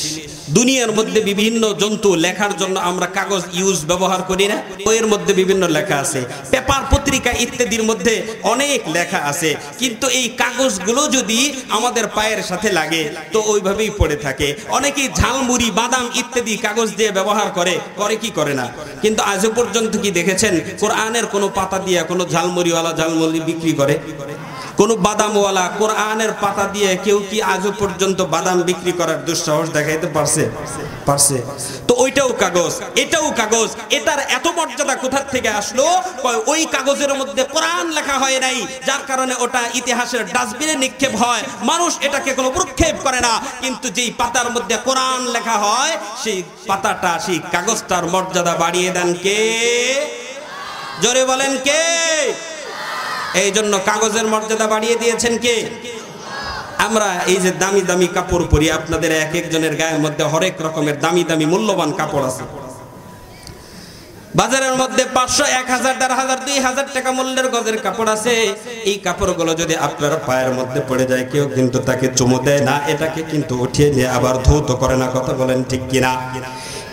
দুনিয়ার মধ্যে বিভিন্ন জন্তু লেখার জন্য আমরা কাগজ ব্যবহার করি না, বইয়ের মধ্যে বিভিন্ন লেখা আছে, পেপার পত্রিকা ইত্যাদির মধ্যে অনেক লেখা আছে, কিন্তু এই কাগজগুলো যদি আমাদের পায়ের সাথে লাগে তো ওইভাবেই পড়ে থাকে। অনেকেই ঝালমুড়ি, বাদাম ইত্যাদি কাগজ দিয়ে ব্যবহার করে কি করে না, কিন্তু আজও পর্যন্ত কি দেখেছেন কোরআনের কোনো পাতা দিয়ে কোনো ঝালমুড়িওয়ালা ঝালমুড়ি বিক্রি করে? কোন বাদামওয়ালা কোরআনের পাতা দিয়ে কেউ কি আজও পর্যন্ত বাদাম বিক্রি করার দুঃসাহস দেখাইতে পারছে? তো ওইটাও কাগজ, এটাও কাগজ। এটার এত মর্যাদা কোথা থেকে আসলো? ওই কাগজের মধ্যে কোরআন লেখা হয় নাই, যার কারণে ওটা ইতিহাসের ডাস্টবিনে নিক্ষেপ হয়, মানুষ এটাকে কোনো প্রক্ষেপ করে না। কিন্তু যেই পাতার মধ্যে কোরআন লেখা হয় সেই পাতাটা, সেই কাগজটার মর্যাদা বাড়িয়ে দেন কে? জোরে বলেন কে? এই জন্য কাগজের মর্যাদা বাড়িয়ে দিয়েছেন কে? আমরা এই যে দামি দামি কাপড় পরি, আপনাদের এক একজনের গায়ের মধ্যে হরেক রকমের দামি দামি মূল্যবান কাপড় আছে, বাজারের মধ্যে 500, 1000, 1500, 2000 টাকা মূল্যের গজের কাপড় আছে। এই কাপড়গুলো যদি আপনার পায়ের মধ্যে পড়ে যায়, কেউ কিন্তু তাকে চুমু দেয় না, এটাকে কিন্তু উঠিয়ে নিয়ে আবার ধৌত করে না। কথা বলেন ঠিক কিনা?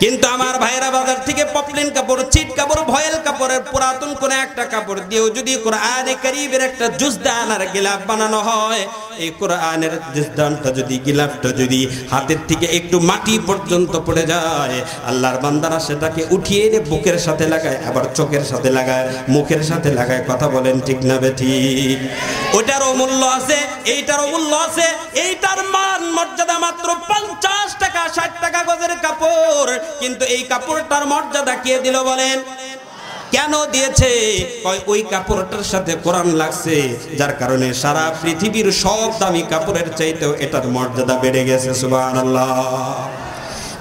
কিন্তু আমার ভাইরা বাজার থেকে পপলিন কাপড়, চিট কাপড়, ভয়েল কাপড়ের পুরাতন কোন একটা কাপড় দিয়েও যদি কোরআনে কারীমের একটা জুজদান আর গিলাফ বানানো হয়, এই কোরআনের জুজদানটা যদি, গিলাফটা যদি হাতের থেকে একটু মাটি পর্যন্ত পড়ে যায়, আল্লাহর বান্দারা সেটাকে উঠিয়ে এনে বুকের সাথে লাগায়, আবার চোখের সাথে লাগায়, মুখের সাথে লাগায়। কথা বলেন ঠিক না বেঠিক? ওটারও মূল্য আছে, এইটারও মূল্য আছে। এইটার মান মর্যাদা মাত্র 50 টাকা, 60 টাকা গজের কাপড়, কিন্তু এই কাপড়টার মর্যাদা কে দিল বলেন? কেন দিয়েছে? ওই কাপড়টার সাথে কোরআন লাগছে, যার কারণে সারা পৃথিবীর সব দামি কাপড়ের চাইতেও এটার মর্যাদা বেড়ে গেছে। সুবহানাল্লাহ।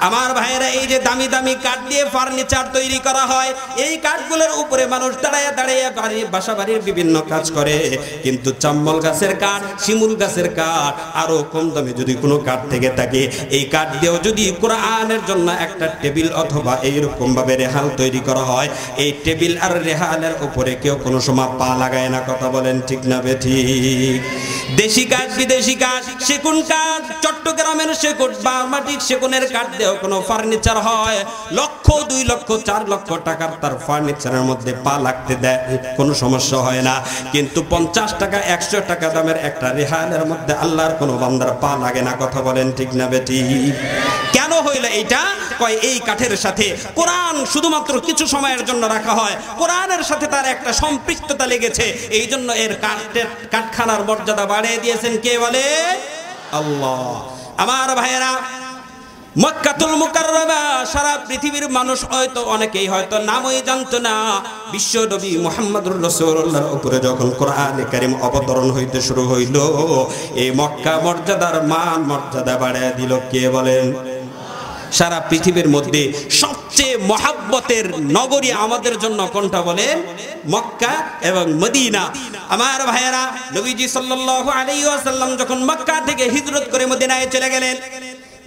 আমার ভাইয়েরা, এই যে দামি দামি কাঠ দিয়ে ফার্নিচার তৈরি করা হয়, এই কাঠগুলোর উপরে মানুষ দাঁড়ায় দাঁড়িয়ে বাসা বাড়ির বিভিন্ন কাজ করে, কিন্তু চাম্বল গাছের কাঠ, শিমুল গাছের কাঠ, আরো কম দামে যদি কোনো কাঠ থেকে থাকে, এই কাঠ দিয়েও যদি কোরআনের জন্য একটা টেবিল অথবা এইরকম ভাবে রেহাল তৈরি করা হয়, এই টেবিল আর রেহালের উপরে কেউ কোনো সময় পা লাগায় না। কথা বলেন ঠিক না বেঠিক? দেশি কাঠ, বিদেশি কাঠ, সেগুন কাঠ, চট্টগ্রামের সেগুন, বারমাটির সেগুনের কাঠ দিয়ে কোনো ফার্নিচার হয়, 1,00,000, 2,00,000, 4,00,000 টাকার তার ফার্নিচারের মধ্যে পা লাগতে দেয়, কোনো সমস্যা হয় না। কিন্তু 50 টাকা, 100 টাকা দামের একটা রেহালের মধ্যে আল্লাহর কোনো বান্দার পা লাগে না। কথা বলেন ঠিক না বেটি? কেন হইল এইটা? এই কাঠের সাথে কোরআন শুধুমাত্র কিছু সময়ের জন্য রাখা হয়, কোরআনের সাথে তার একটা সম্পৃক্ততা লেগেছে, এই জন্য এর কাঠখানার মর্যাদা বাড়িয়ে দিয়েছেন কে বলে? আল্লাহ। আমার ভাইয়েরা, মক্কাতুল মুকাররমা সারা পৃথিবীর মানুষ হয়তো অনেকেই হয়তো নামই জানতো না। বিশ্ব নবী মুহাম্মদুর রাসূলুল্লাহর উপরে যখন কোরআনে কারীম অবতরণ হইতে শুরু হইল, এই মক্কা মর্যাদার মান মর্যাদা বাড়িয়ে দিল কে বলেন? সারা পৃথিবীর মধ্যে সবচেয়ে মহাব্বতের নগরী আমাদের জন্য কোনটা বলেন? মক্কা এবং মদিনা। আমার ভাইয়েরা, নবীজি সাল্লাল্লাহু আলাইহি ওয়াসাল্লাম যখন মক্কা থেকে হিজরত করে মদিনায় চলে গেলেন,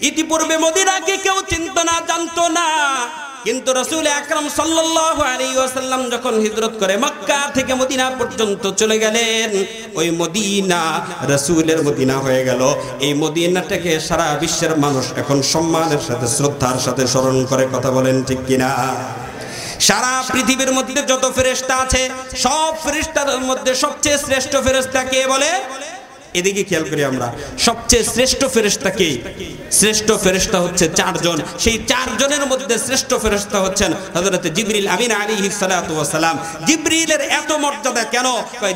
ইতিপূর্বে মদিনাকে কেউ চিনত না, জানতো না, কিন্তু রাসূল আকরাম সাল্লাল্লাহু আলাইহি ওয়াসাল্লাম যখন হিজরত করে মক্কা থেকে মদিনা পর্যন্ত চলে গেলেন, ওই মদিনা রাসূলের মদিনা হয়ে গেল। এই মদিনাটাকে সারা বিশ্বের মানুষ এখন সম্মানের সাথে, শ্রদ্ধার সাথে স্মরণ করে। কথা বলেন ঠিক কিনা? সারা পৃথিবীর মধ্যে যত ফেরেশতা আছে, সব ফেরেশতার মধ্যে সবচেয়ে শ্রেষ্ঠ ফেরেশতা কে বলে? এদিকে খেয়াল করি আমরা, সবচেয়ে শ্রেষ্ঠ ফেরেশতা কে? শ্রেষ্ঠ ফেরেশতা হচ্ছে 4 জন। সেই 4 জনের মধ্যে শ্রেষ্ঠ ফেরেশতা হচ্ছেন হযরত জিবরিল আমিন আলাইহিস সালাতু ওয়াস সালাম। জিবরিলের এত মর্যাদা কেন?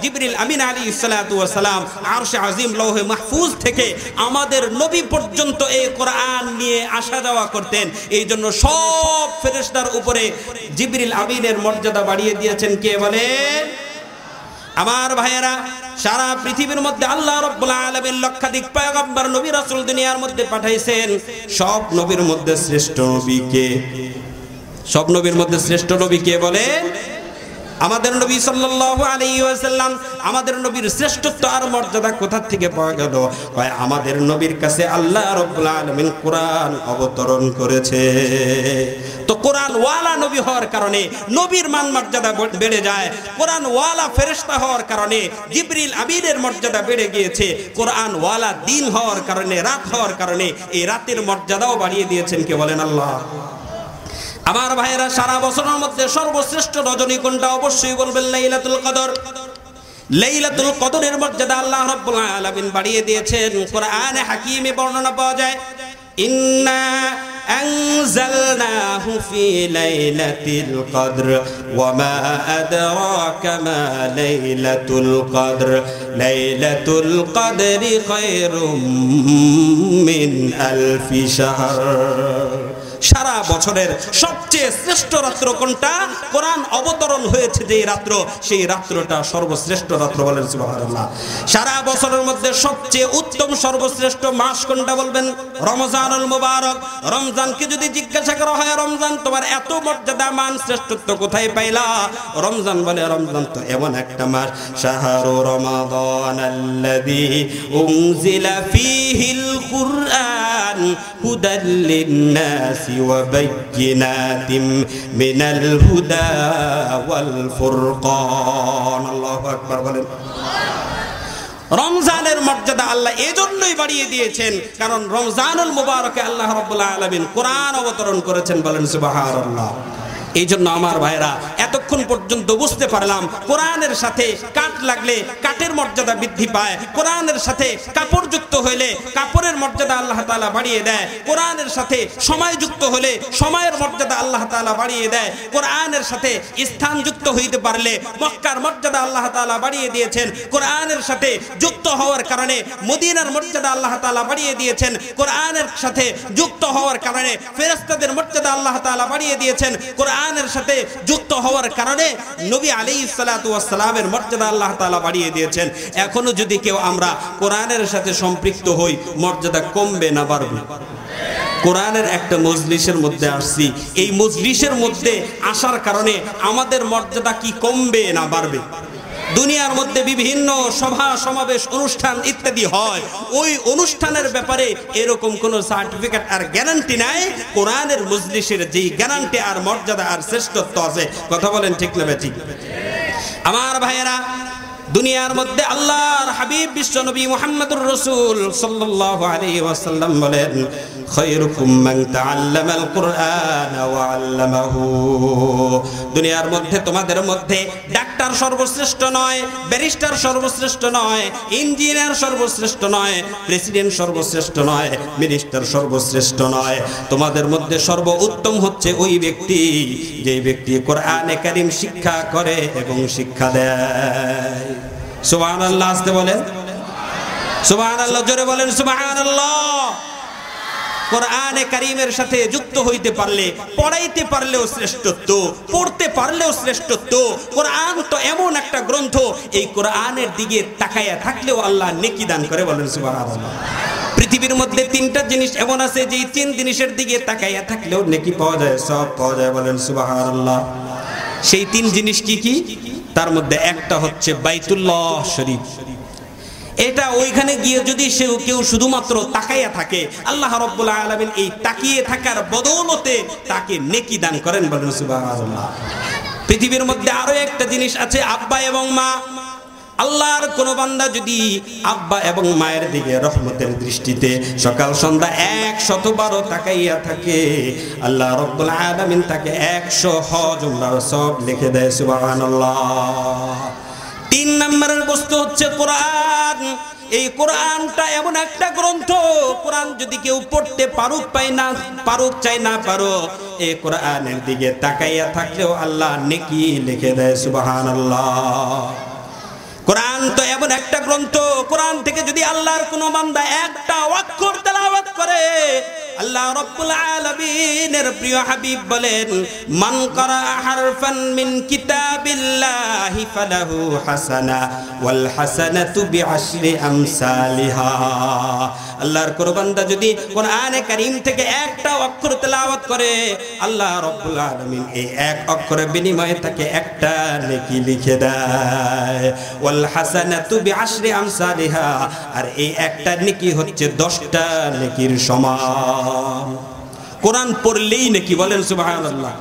জিবরিল আমিন আলাইহিস সালাতু ওয়াস সালাম আরশে আজিম লৌহে মাহফুজ থেকে আমাদের নবী পর্যন্ত এই কোরআন নিয়ে আসা যাওয়া করতেন। এই জন্য সব ফেরেশতার উপরে জিবরিল আমিনের মর্যাদা বাড়িয়ে দিয়েছেন কে বলেন? আমার ভাইয়েরা, সারা পৃথিবীর মধ্যে আল্লাহ রাব্বুল আলামিন লক্ষাধিক পয়গম্বর নবী রাসূল দুনিয়ার মধ্যে পাঠাইছেন। সব নবীর মধ্যে শ্রেষ্ঠ নবী কে? সব নবীর মধ্যে শ্রেষ্ঠ নবী কে বলেন? আমাদের নবী সাল্লাল্লাহু আলাইহি ওয়াসাল্লাম। আমাদের নবীর শ্রেষ্ঠত্ব আর মর্যাদা কোথা থেকে পাওয়া গেল? আমাদের নবীর কাছে আল্লাহ রাব্বুল আলামিন কোরআন অবতরণ করেছে। তো কোরআন ওয়ালা নবী হওয়ার কারণে নবীর মান মর্যাদা বেড়ে যায়, কোরআন ওয়ালা ফেরেশতা হওয়ার কারণে জিবরিল আমিনের মর্যাদা বেড়ে গিয়েছে, কোরআন ওয়ালা দিন হওয়ার কারণে, রাত হওয়ার কারণে এই রাতের মর্যাদাও বাড়িয়ে দিয়েছেন। কে বলেন? আল্লাহ। আমার ভাইয়েরা, সারা বছরের মধ্যে সর্বশ্রেষ্ঠ রজনী কোনটা? অবশ্যই বলবেন লাইলাতুল কদর। লাইলাতুল কদরের মর্যাদা আল্লাহ রাব্বুল আলামিন বাড়িয়ে দিয়েছেন। কোরআনে হাকিমে বর্ণনা পাওয়া যায়, ইন্না আনজালনাহু ফি লাইলাতিল কদর ওয়া মা আদরাকা মা লাইলাতুল কদর লাইলাতুল কদরি খায়রুম মিন আলফি শাহর। সারা বছরের সবচেয়ে শ্রেষ্ঠ রাত্র কোনটা? কোরআন অবতরণ হয়েছে যে রাত্র, সেই রাত্রটা সর্বশ্রেষ্ঠ রাত্র। বলেন সুবহানাল্লাহ। সারা বছরের মধ্যে সবচেয়ে উত্তম সর্বশ্রেষ্ঠ মাস কোনটা? বলবেন রমজানুল মুবারক। রমজানকে যদি জিজ্ঞাসা করা হয়, রমজান তোমার এত মর্যাদা মান শ্রেষ্ঠত্ব কোথায় পাইলা? রমজান বলে, রমজান তো এমন একটা মাস, শাহরু রমাদানাল্লাযী উনজিলা ফীহিল কুরআন হুদাল লিন-নাসি وبينات من الهدى والفرقان। আল্লাহু আকবার বলেন। রমজানের মর্যাদা আল্লাহ এজন্যই বাড়িয়ে দিয়েছেন কারণ রমজানুল মুবারকে আল্লাহ রাব্বুল আলামিন কোরআন অবতরণ করেছেন। বলেন সুবহানাল্লাহ। এই জন্য আমার ভাইরা, এতক্ষণ পর্যন্ত বুঝতে পারলাম কোরআনের সাথে কাঠ লাগলে কাঠের মর্যাদা বৃদ্ধি পায়, কোরআনের সাথে কাপড় যুক্ত হইলে কাপড়ের মর্যাদা আল্লাহ তাআলা বাড়িয়ে দেয়, কোরআনের সাথে সময় যুক্ত হলে সময়ের মর্যাদা আল্লাহ তাআলা বাড়িয়ে দেয়, কোরআনের সাথে স্থান যুক্ত হইতে পারলে মক্কার মর্যাদা আল্লাহ তাআলা বাড়িয়ে দিয়েছেন, কোরআনের সাথে যুক্ত হওয়ার কারণে মদিনার মর্যাদা আল্লাহ তাআলা বাড়িয়ে দিয়েছেন, কোরআনের সাথে যুক্ত হওয়ার কারণে ফেরেশতাদের মর্যাদা আল্লাহ তাআলা বাড়িয়ে দিয়েছেন, কোরআনের সাথে যুক্ত হওয়ার কারণে নবী আলাইহিস সালাতু ওয়াস সালামের মর্যাদা আল্লাহ তাআলা বাড়িয়ে দিয়েছেন। এখনো যদি কেউ আমরা কোরআনের সাথে সম্পৃক্ত হই, মর্যাদা কমবে না বাড়বে? কোরআনের একটা মজলিসের মধ্যে আসছি, এই মজলিসের মধ্যে আসার কারণে আমাদের মর্যাদা কি কমবে না বাড়বে? দুনিয়ার মধ্যে বিভিন্ন সভা সমাবেশ অনুষ্ঠান ইত্যাদি হয়, ওই অনুষ্ঠানের ব্যাপারে এরকম কোনো সার্টিফিকেট আর গ্যারান্টি নাই। কোরআনের মজলিসের যেই গ্যারান্টি আর মর্যাদা আর শ্রেষ্ঠত্ব আছে। কথা বলেন ঠিক না ঠিক? আমার ভাইয়েরা, দুনিয়ার মধ্যে আল্লাহর হাবিব বিশ্বনবী মুহাম্মদুর রাসূল সাল্লাল্লাহু আলাইহি ওয়াসাল্লাম বলেন, খায়রুকুম মান তাআল্লামাল কুরআন ওয়া আল্লামাহু। দুনিয়ার মধ্যে তোমাদের মধ্যে ডাক্তার সর্বশ্রেষ্ঠ নয়, ব্যারিস্টার সর্বশ্রেষ্ঠ নয়, ইঞ্জিনিয়ার সর্বশ্রেষ্ঠ নয়, প্রেসিডেন্ট সর্বশ্রেষ্ঠ নয়, মিনিস্টার সর্বশ্রেষ্ঠ নয়। তোমাদের মধ্যে সর্বোত্তম হচ্ছে ওই ব্যক্তি যে ব্যক্তি কোরআনে কারীম শিক্ষা করে এবং শিক্ষা দেয়। সুবহানাল্লাহ। আসতে বলেন সুবহানাল্লাহ, জোরে বলেন সুবহানাল্লাহ। কোরআনে কারীমের সাথে যুক্ত হইতে পারলে, পড়াইতে পারলেও শ্রেষ্ঠত্ব, পড়তে পারলেও শ্রেষ্ঠত্ব। কোরআন তো এমন একটা গ্রন্থ, এই কোরআনের দিকে তাকায়া থাকলেও আল্লাহ নেকি দান করে। বলেন সুবহানাল্লাহ। পৃথিবীর মধ্যে তিনটা জিনিস এমন আছে যে তিন জিনিসের দিকে তাকায়া থাকলেও নেকি পাওয়া যায়, সব পাওয়া যায়। বলেন সুবহানাল্লাহ। সেই তিন জিনিস কি কি? তার মধ্যে একটা হচ্ছে বাইতুল্লাহ শরীফ। এটা ওইখানে গিয়ে যদি কেউ শুধুমাত্র তাকাইয়া থাকে, আল্লাহ রাব্বুল আলামিন এই তাকিয়ে থাকার বদৌলতে তাকে নেকি দান করেন। বলেন সুবহানাল্লাহ। পৃথিবীর মধ্যে আরো একটা জিনিস আছে, আব্বা এবং মা। আল্লাহর কোন বান্দা যদি আব্বা এবং মায়ের দিকে রহমতের দৃষ্টিতে সকাল সন্ধ্যা 100 তাকাইয়া থাকে, আল্লাহ রাব্বুল আলামিন তাকে 100 হজ উমরার সব লিখে দেয়। সুবহানাল্লাহ। 3 নম্বরের বস্তু হচ্ছে কোরআন। এই কোরআনটা এমন একটা গ্রন্থ, কোরআন যদি কেউ পড়তে পারুক চাই না পারুক, এই কোরআনের দিকে তাকাইয়া থাকলেও আল্লাহ নেকি লিখে দেয়। সুবহানাল্লাহ। কোরআন তো এমন একটা গ্রন্থ, কোরআন থেকে যদি আল্লাহর কোনো বান্দা একটা অক্ষর তেলাওয়াত করে, আল্লাহ রাব্বুল আলামিনের প্রিয় হাবিব বলেন, মান ক্বারা হারফান মিন কিতাবিল্লাহি ফালাহু হাসানা ওয়াল হাসানাতু বিআশরি আমসালিহা। আল্লাহর কোন বান্দা যদি কোরআনে কারীম থেকে একটা অক্ষর তেলাওয়াত করে, আল্লাহ রাব্বুল আলামিন এই এক অক্ষরের বিনিময়ে তাকে একটা নেকি লিখে দেয়। ওয়াল হাসানাতু বিআশরি আমসালিহা, আর এই একটা নেকি হচ্ছে 10টা নেকির সমান। কোরআন পড়লেই নাকি, বলেন সুবহানাল্লাহ।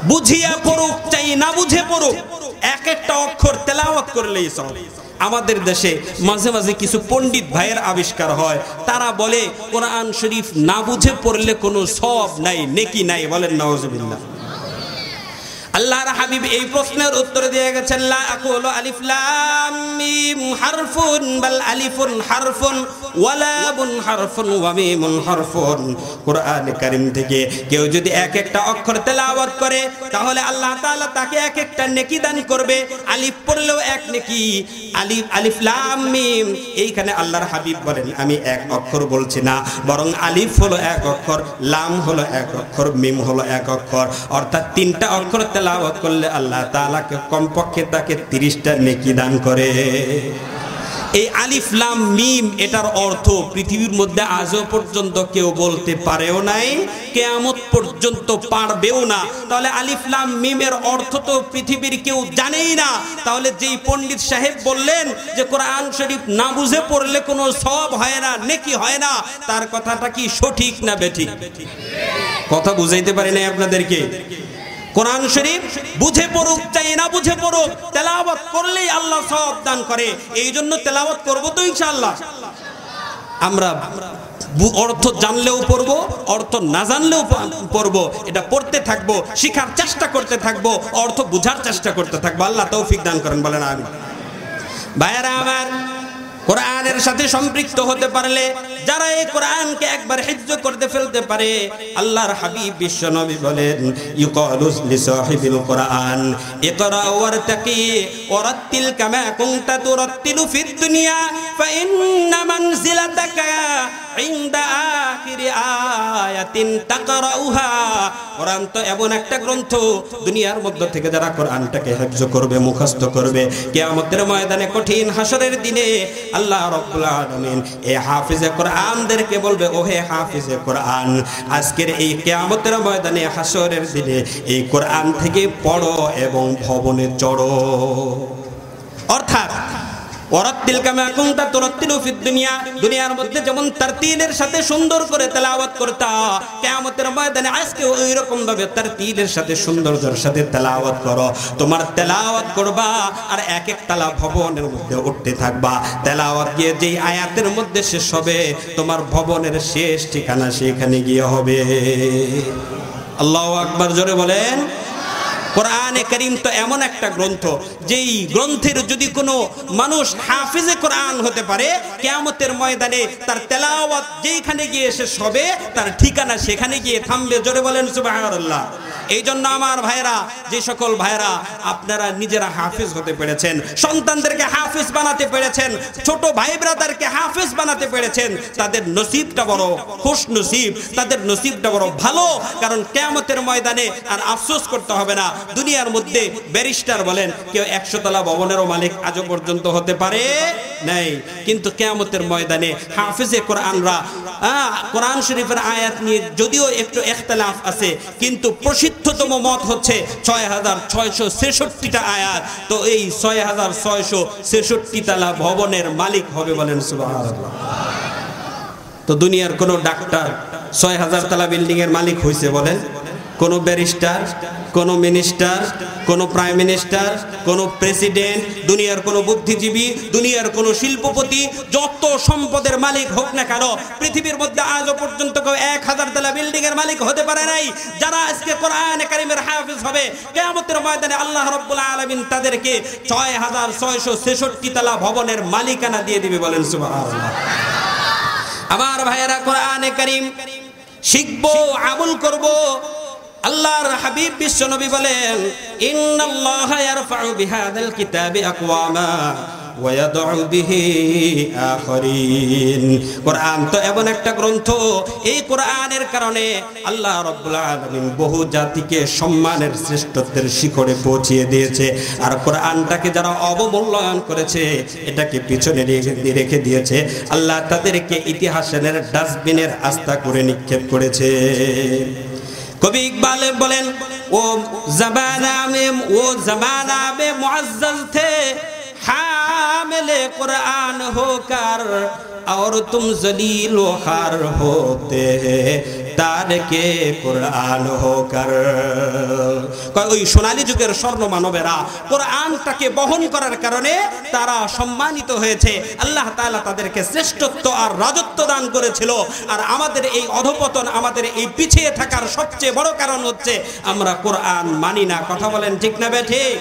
বুঝিয়া পড়ুক চাই না বুঝে পড়ুক, এক একটা অক্ষর তেলাওয়াত করলেই সব। আমাদের দেশে মাঝে মাঝে কিছু পণ্ডিত ভাইয়ের আবিষ্কার হয়, তারা বলে কোরআন শরীফ না বুঝে পড়লে কোনো সওয়াব নাই, নেকি নাই, বলেন নাউজুবিল্লাহ। আল্লাহর হাবিব এই প্রশ্নের উত্তর দিয়ে গেছেন, লা আকুলু আলিফ লাম মিম হারফুন বাল আলিফুন হারফুন ওয়া লামুন হারফুন ওয়া মিমুন হারফুন। কোরআনে কারীম থেকে কেউ যদি এক একটা অক্ষর তেলাওয়াত করে তাহলে আল্লাহ তাআলা তাকে এক একটা নেকি দান করবে। আলিফ পড়লেও এক নেকি, আলিফ লাম মিম, এইখানে আল্লাহর হাবিব বলেন আমি এক অক্ষর বলছি না, বরং আলিফ হলো এক অক্ষর, লাম হলো এক অক্ষর, মিম হলো এক অক্ষর, অর্থাৎ তিনটা অক্ষর তেলাওয়াত করলে আল্লাহ তাআলাকে কমপক্ষে তাকে 30টা নেকি দান করে। এই আলিফ লাম মিম এটার অর্থ পৃথিবীর মধ্যে আজও পর্যন্ত কেউ বলতে পারেও নাই, কিয়ামত পর্যন্ত পারবেও না। তাহলে আলিফ লাম মিমের অর্থ তো পৃথিবীর কেউ জানেই না। তাহলে যেই পণ্ডিত সাহেব বললেন যে কোরআন শরীফ না বুঝে পড়লে কোনো সওয়াব হয় না, নেকি হয় না, তার কথাটা কি সঠিক না বেঠিক? কথা বুঝাইতে পারি নাই আপনাদেরকে। কোরআন শরীফ বুঝে পড়ুক চাই না বুঝে পড়ুক, তেলাওয়াত করলেই আল্লাহ সওয়াব দান করে। এই জন্য তেলাওয়াত করব তো ইনশাআল্লাহ। আমরা অর্থ জানলেও পড়বো, অর্থ না জানলেও পড়বো, এটা পড়তে থাকবো, শিখার চেষ্টা করতে থাকবো, অর্থ বুঝার চেষ্টা করতে থাকবো। আল্লাহ তৌফিক দান করেন, বলেন আমিন। ভাইয়েরা আমার, কোরআনের সাথে সম্পৃক্ত হতে পারলে, যারা এই কোরআনকে একবার হিফজ করতে ফেলতে পারে, আল্লাহর হাবিব বিশ্ব নবী বলেন ইউকালু লিসাহিবিল কোরআন ইকরা ওয়ারতাকি ওয়ারাত্তিল কামা কুনতা তুরাত্তিলু ফিদ দুনিয়া ফাইন্না মানজিলাতাকা ইনদা আখিরি আয়াতিন তাকরাউহা। কোরআন তো এমন একটা গ্রন্থ, দুনিয়ার মধ্য থেকে যারা কোরআনটাকে হিফজ করবে, মুখস্থ করবে, কিয়ামতের ময়দানে কঠিন হাসরের দিনে আল্লাহ রাব্বুল আলামিন এই হাফিজে কোরআনদেরকে বলবে, ওহে হাফিজে কোরআন, আজকের এই কিয়ামতের ময়দানে হাসরের দিনে এই কোরআন থেকে পড়ো এবং ভবনে চড়ো। অর্থাৎ ওয়ারাত্তিল কামা কুনতা তুরাত্তিলু ফিদ দুনিয়া, দুনিয়ার মধ্যে যেমন তারতিলের সাথে সুন্দর করে তেলাওয়াত করতা, কিয়ামতের ময়দানে আজকে ওই রকম ভাবে তারতিলের সাথে সৌন্দর্যের সাথে তেলাওয়াত করো। তোমার তেলাওয়াত করবা আর এক এক তালা ভবনের মধ্যে উঠতে থাকবা। তেলাওয়াত গিয়ে যেই আয়াতের মধ্যে শেষ হবে, তোমার ভবনের শেষ ঠিকানা সেখানে গিয়ে হবে। আল্লাহু আকবার, জোরে বলেন। কোরআনে কারীম তো এমন একটা গ্রন্থ, যেই গ্রন্থের যদি কোনো মানুষ হাফিজে কোরআন হতে পারে, কিয়ামতের ময়দানে তার তেলাওয়াত যেখানে গিয়ে শেষ হবে তার ঠিকানা সেখানে গিয়ে থামবে। জোরে বলেন সুবহানাল্লাহ। এই জন্য আমার ভাইরা, যে সকল ভাইরা আপনারা নিজেরা হাফিজ হতে পেরেছেন, সন্তানদেরকে হাফিজ বানাতে পেরেছেন, ছোট ভাই ব্রাদারকে হাফিজ বানাতে পেরেছেন, তাদের নসিবটা বড় খুশ নসিব, তাদের নসিবটা বড় ভালো। কারণ কিয়ামতের ময়দানে আর আফসোস করতে হবে না। দুনিয়ার মধ্যে ব্যারিস্টার বলেন, কেউ 100 তলা ভবনেরও মালিক আজও পর্যন্ত হতে পারে নাই, কিন্তু কিয়ামতের ময়দানে হাফিজে কোরআনরা কোরআন শরীফের আয়াত নিয়ে যদিও একটু ইখতিলাফ আছে, কিন্তু প্রসিদ্ধতম মত হচ্ছে 6663টা আয়াত। তো এই 6663 তলা ভবনের মালিক হবে, বলেন সুবহানাল্লাহ। তো দুনিয়ার কোন ডাক্তার 6000 তলা বিল্ডিং এর মালিক হইছে বলেন? কোন ব্যারিস্টার, কোন মিনিস্টার, কোন প্রাইম মিনিস্টার, কোন প্রেসিডেন্ট, দুনিয়ার কোন বুদ্ধিজীবী, দুনিয়ার কোন শিল্পপতি, যত সম্পদের মালিক হোক না কেন, পৃথিবীর মধ্যে আজও পর্যন্ত কেউ 1000 তলা বিল্ডিং এর মালিক হতে পারে নাই। যারা আজকে কোরআনে কারীমের হাফেজ হবে, কিয়ামতের ময়দানে আল্লাহ রাব্বুল আলামিন তাদেরকে 6663 তলা ভবনের মালিকানা দিয়ে দিবে, বলেন সুবহানাল্লাহ। আমার ভাইয়েরা, কোরআনে কারীম শিখবো, আমল করবো। আল্লাহর হাবিব বিশ্ব নবী বলেন, ইন্নাল্লাহা ইয়ারফাউ বিহাযাল কিতাবি আকওয়ামা ওয়া ইয়াদউ বিহি আখারিন। কোরআন তো এমন একটা গ্রন্থ, এই কোরআনের কারণে আল্লাহ রাব্বুল আলামিন বহু জাতিকে সম্মানের শ্রেষ্ঠত্বের শিখরে পৌঁছিয়ে দিয়েছে। আর কোরআনটাকে যারা অবমূল্যায়ন করেছে, এটাকে পিছনে রেখে দিয়েছে, আল্লাহ তাদেরকে ইতিহাসের ডাস্টবিনের আস্থা করে নিক্ষেপ করেছে। কবি ইকবাল বলেন, ও জমানা মে মুআজ্জাজ থে হামিলে कुरान होकर और तुम जलील व खार होते हैं তারকে কোরআন হোকর। ওই সোনালী যুগের স্বর্ণ মানবেরা কোরআনটাকে বহন করার কারণে তারা সম্মানিত হয়েছে। আল্লাহ তাআলা তাদেরকে শ্রেষ্ঠত্ব আর রাজত্ব দান করেছিল। আর আমাদের এই অধপতন, আমাদের এই পিছিয়ে থাকার সবচেয়ে বড় কারণ হচ্ছে আমরা কোরআন মানি না। কথা বলেন ঠিক না বেঠিক?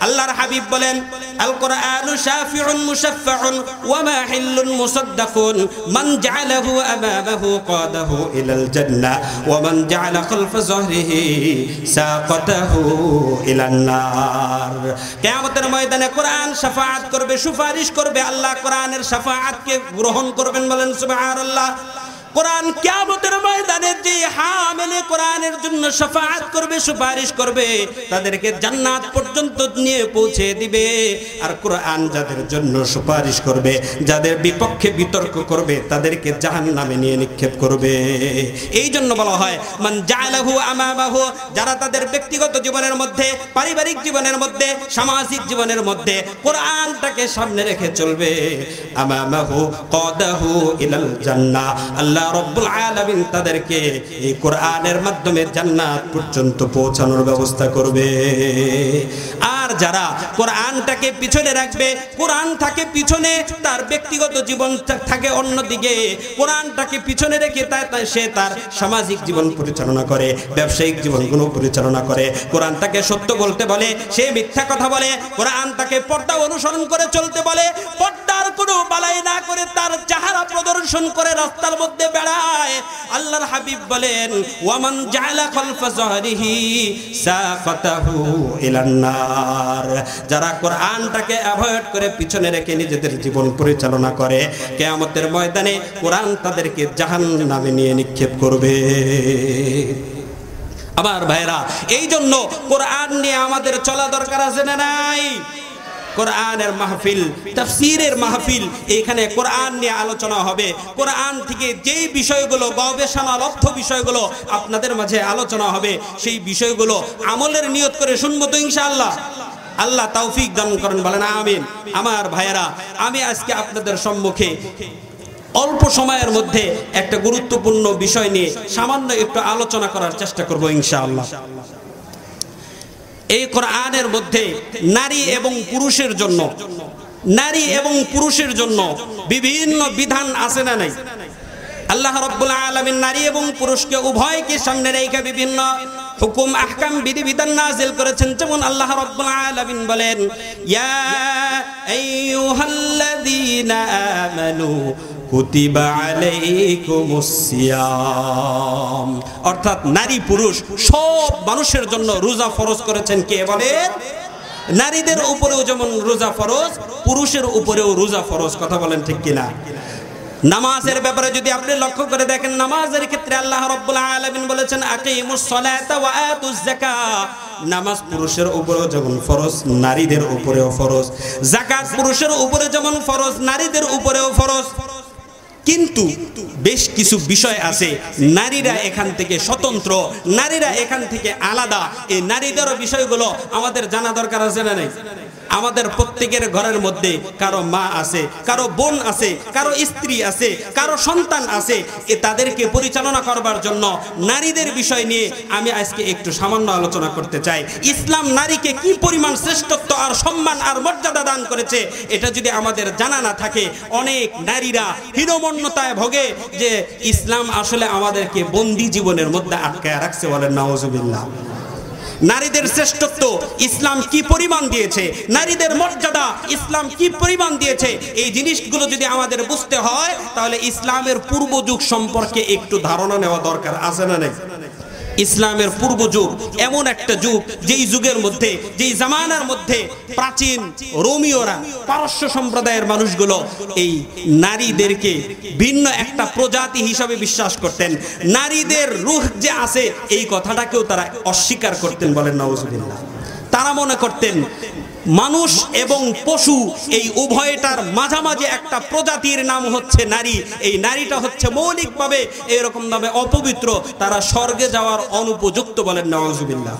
আল্লাহর হাবিব বলেন, আল কোরআনু শাফিউন মুশাফফাউন ওয়া মাহিল্লুন মুসাদ্দাকুন মান জাআলাহু আমামাহু কাদাহু ইলাল জান্নাহ ওয়া মান জাআলা খালফা যহরিহি সাকাতাহু ইলান নার। কিয়ামতের ময়দানে কোরআন শাফাআত করবে, সুপারিশ করবে। আল্লাহ কোরআনের শাফাআতকে গ্রহণ করবেন, বলেন সুবহানাল্লাহ। কোরআন কিয়ামতের ময়দানে যে হামেলে কোরআনের জন্য শাফাআত করবে, সুপারিশ করবে, তাদেরকে জান্নাত পর্যন্ত নিয়ে পৌঁছে দিবে। আর কোরআন যাদের জন্য সুপারিশ করবে, যাদের বিপক্ষে বিতর্ক করবে, তাদেরকে জাহান্নামে নিয়ে নিক্ষেপ করবে। এই জন্য বলা হয় মান জাআলাহু আমামাহু, যারা তাদের ব্যক্তিগত জীবনের মধ্যে, পারিবারিক জীবনের মধ্যে, সামাজিক জীবনের মধ্যে কোরআনটাকে সামনে রেখে চলবে, আমামাহু কাদাহু ইলাল জান্নাহ, আল্লাহ রব্বুল আলামিন তাদেরকে এই কোরআনের মাধ্যমে জান্নাত পর্যন্ত পৌঁছানোর ব্যবস্থা করবে। আর যারা কোরআনটাকে পিছনে রাখবে, কোরআন থাকে পিছনে, তার ব্যক্তিগত জীবন থাকে অন্যদিকে, কোরআনটাকে পিছনে রেখে সে তার সামাজিক জীবন পরিচালনা করে, ব্যবসায়িক জীবনগুলো পরিচালনা করে, কোরআন তাকে সত্য বলতে বলে, সে মিথ্যা কথা বলে, কোরআন তাকে পর্দা অনুসরণ করে চলতে বলে, পর্দার কোনো বালাই না করে তার চেহারা প্রদর্শন করে রাস্তার মধ্যে বেড়ায়। আল্লাহর হাবিব বলেন, ওয়ামান জাআলা খালফা যহরিহি সাকাতাহু ইলান নার, যারা কোরআনটাকে অ্যাভয়েড করে পিছনে রেখে নিজেদের জীবন পরিচালনা করে, কিয়ামতের ময়দানে কোরআন তাদেরকে জাহান্নামে নিয়ে নিক্ষেপ করবে। আমার ভাইরা, এই জন্য কোরআন নিয়ে আমাদের চলা দরকার আছে না নাই? কোরআনের মাহফিল, তাফসীরের মাহফিল, এখানে কোরআন নিয়ে আলোচনা হবে। কোরআন থেকে যেই বিষয়গুলো গবেষণালব্ধ বিষয়গুলো আপনাদের মাঝে আলোচনা হবে, সেই বিষয়গুলো আমলের নিয়ত করে শুনবো তো ইনশাআল্লাহ। আল্লাহ তৌফিক দান করেন, বলেন আমিন। আমার ভাইয়েরা, আমি আজকে আপনাদের সম্মুখে অল্প সময়ের মধ্যে একটা গুরুত্বপূর্ণ বিষয় নিয়ে সামান্য একটু আলোচনা করার চেষ্টা করব ইনশাআল্লাহ। এই কোরআনের মধ্যে নারী এবং পুরুষের জন্য, নারী এবং পুরুষের জন্য বিভিন্ন বিধান আছে না নাই? আল্লাহ রাব্বুল আলামিন নারী এবং পুরুষকে উভয়কে সামনে রেখে বিভিন্ন হুকুম আহকাম বিধিবিধান নাযিল করেছেন। যেমন আল্লাহ রাব্বুল আলামিন বলেন, ইয়া আইয়ুহাল্লাযীনা আমানু কুতিবা আলাইকুমুস সিয়াম, অর্থাৎ নারী পুরুষ সব মানুষের জন্য রোজা ফরজ করেছেন। কে বলেন? নারীদের উপরেও যেমন রোজা ফরজ, পুরুষের উপরেও রোজা ফরজ। কথা বলেন ঠিক কিনা? নামাজের ব্যাপারে যদি আপনি লক্ষ্য করে দেখেন, নামাজের ক্ষেত্রে আল্লাহ রাব্বুল আলামিন বলেছেন, আকিমুস সালাতা ওয়া আতুজ যাকাত, নামাজ পুরুষের উপরেও যেমন ফরজ, নারীদের উপরেও ফরজ। যাকাত পুরুষের উপরে যেমন ফরজ, নারীদের উপরেও ফরজ। কিন্তু বেশ কিছু বিষয় আছে, নারীরা এখান থেকে স্বতন্ত্র, নারীরা এখান থেকে আলাদা। এই নারীদের বিষয়গুলো আমাদের জানা দরকার আছে না নাই? আমাদের প্রত্যেকের ঘরের মধ্যে কারো মা আছে, কারো বোন আছে, কারো স্ত্রী আছে, কারো সন্তান আছে। তাদেরকে পরিচালনা করবার জন্য নারীদের বিষয় নিয়ে আমি আজকে একটু সামান্য আলোচনা করতে চাই। ইসলাম নারীকে কি পরিমাণ শ্রেষ্ঠত্ব আর সম্মান আর মর্যাদা দান করেছে, এটা যদি আমাদের জানা না থাকে, অনেক নারীরা হীনমন্যতায় ভোগে যে ইসলাম আসলে আমাদেরকে বন্দী জীবনের মধ্যে আটকায় রাখছে। বলেন নাউজুবিল্লাহ। নারীদের শ্রেষ্ঠত্ব ইসলাম কি পরিমাণ দিয়েছে, নারীদের মর্যাদা ইসলাম কি পরিমাণ দিয়েছে, এই জিনিসগুলো যদি আমাদের বুঝতে হয়, তাহলে ইসলামের পূর্ব যুগ সম্পর্কে একটু ধারণা নেওয়া দরকার আছে না নাই? ইসলামের পূর্ব যুগ এমন একটা যুগ, যেই যুগের মধ্যে, যেই জামানার মধ্যে প্রাচীন রোমীয়রা, পারস্য সম্প্রদায়ের মানুষগুলো এই নারীদেরকে ভিন্ন একটা প্রজাতি হিসাবে বিশ্বাস করতেন। নারীদের রূহ যে আছে, এই কথাটাকেও তারা অস্বীকার করতেন। বলেন নাউজুবিল্লাহ। তারা মনে করতেন মানুষ এবং পশু এই উভয়টার মাঝামাঝি একটা প্রজাতির নাম হচ্ছে নারী। এই নারীটা হচ্ছে মৌলিকভাবে এরকম ভাবে অপবিত্র, তারা স্বর্গে যাওয়ার অনুপযুক্ত। বলেন নাউজুবিল্লাহ।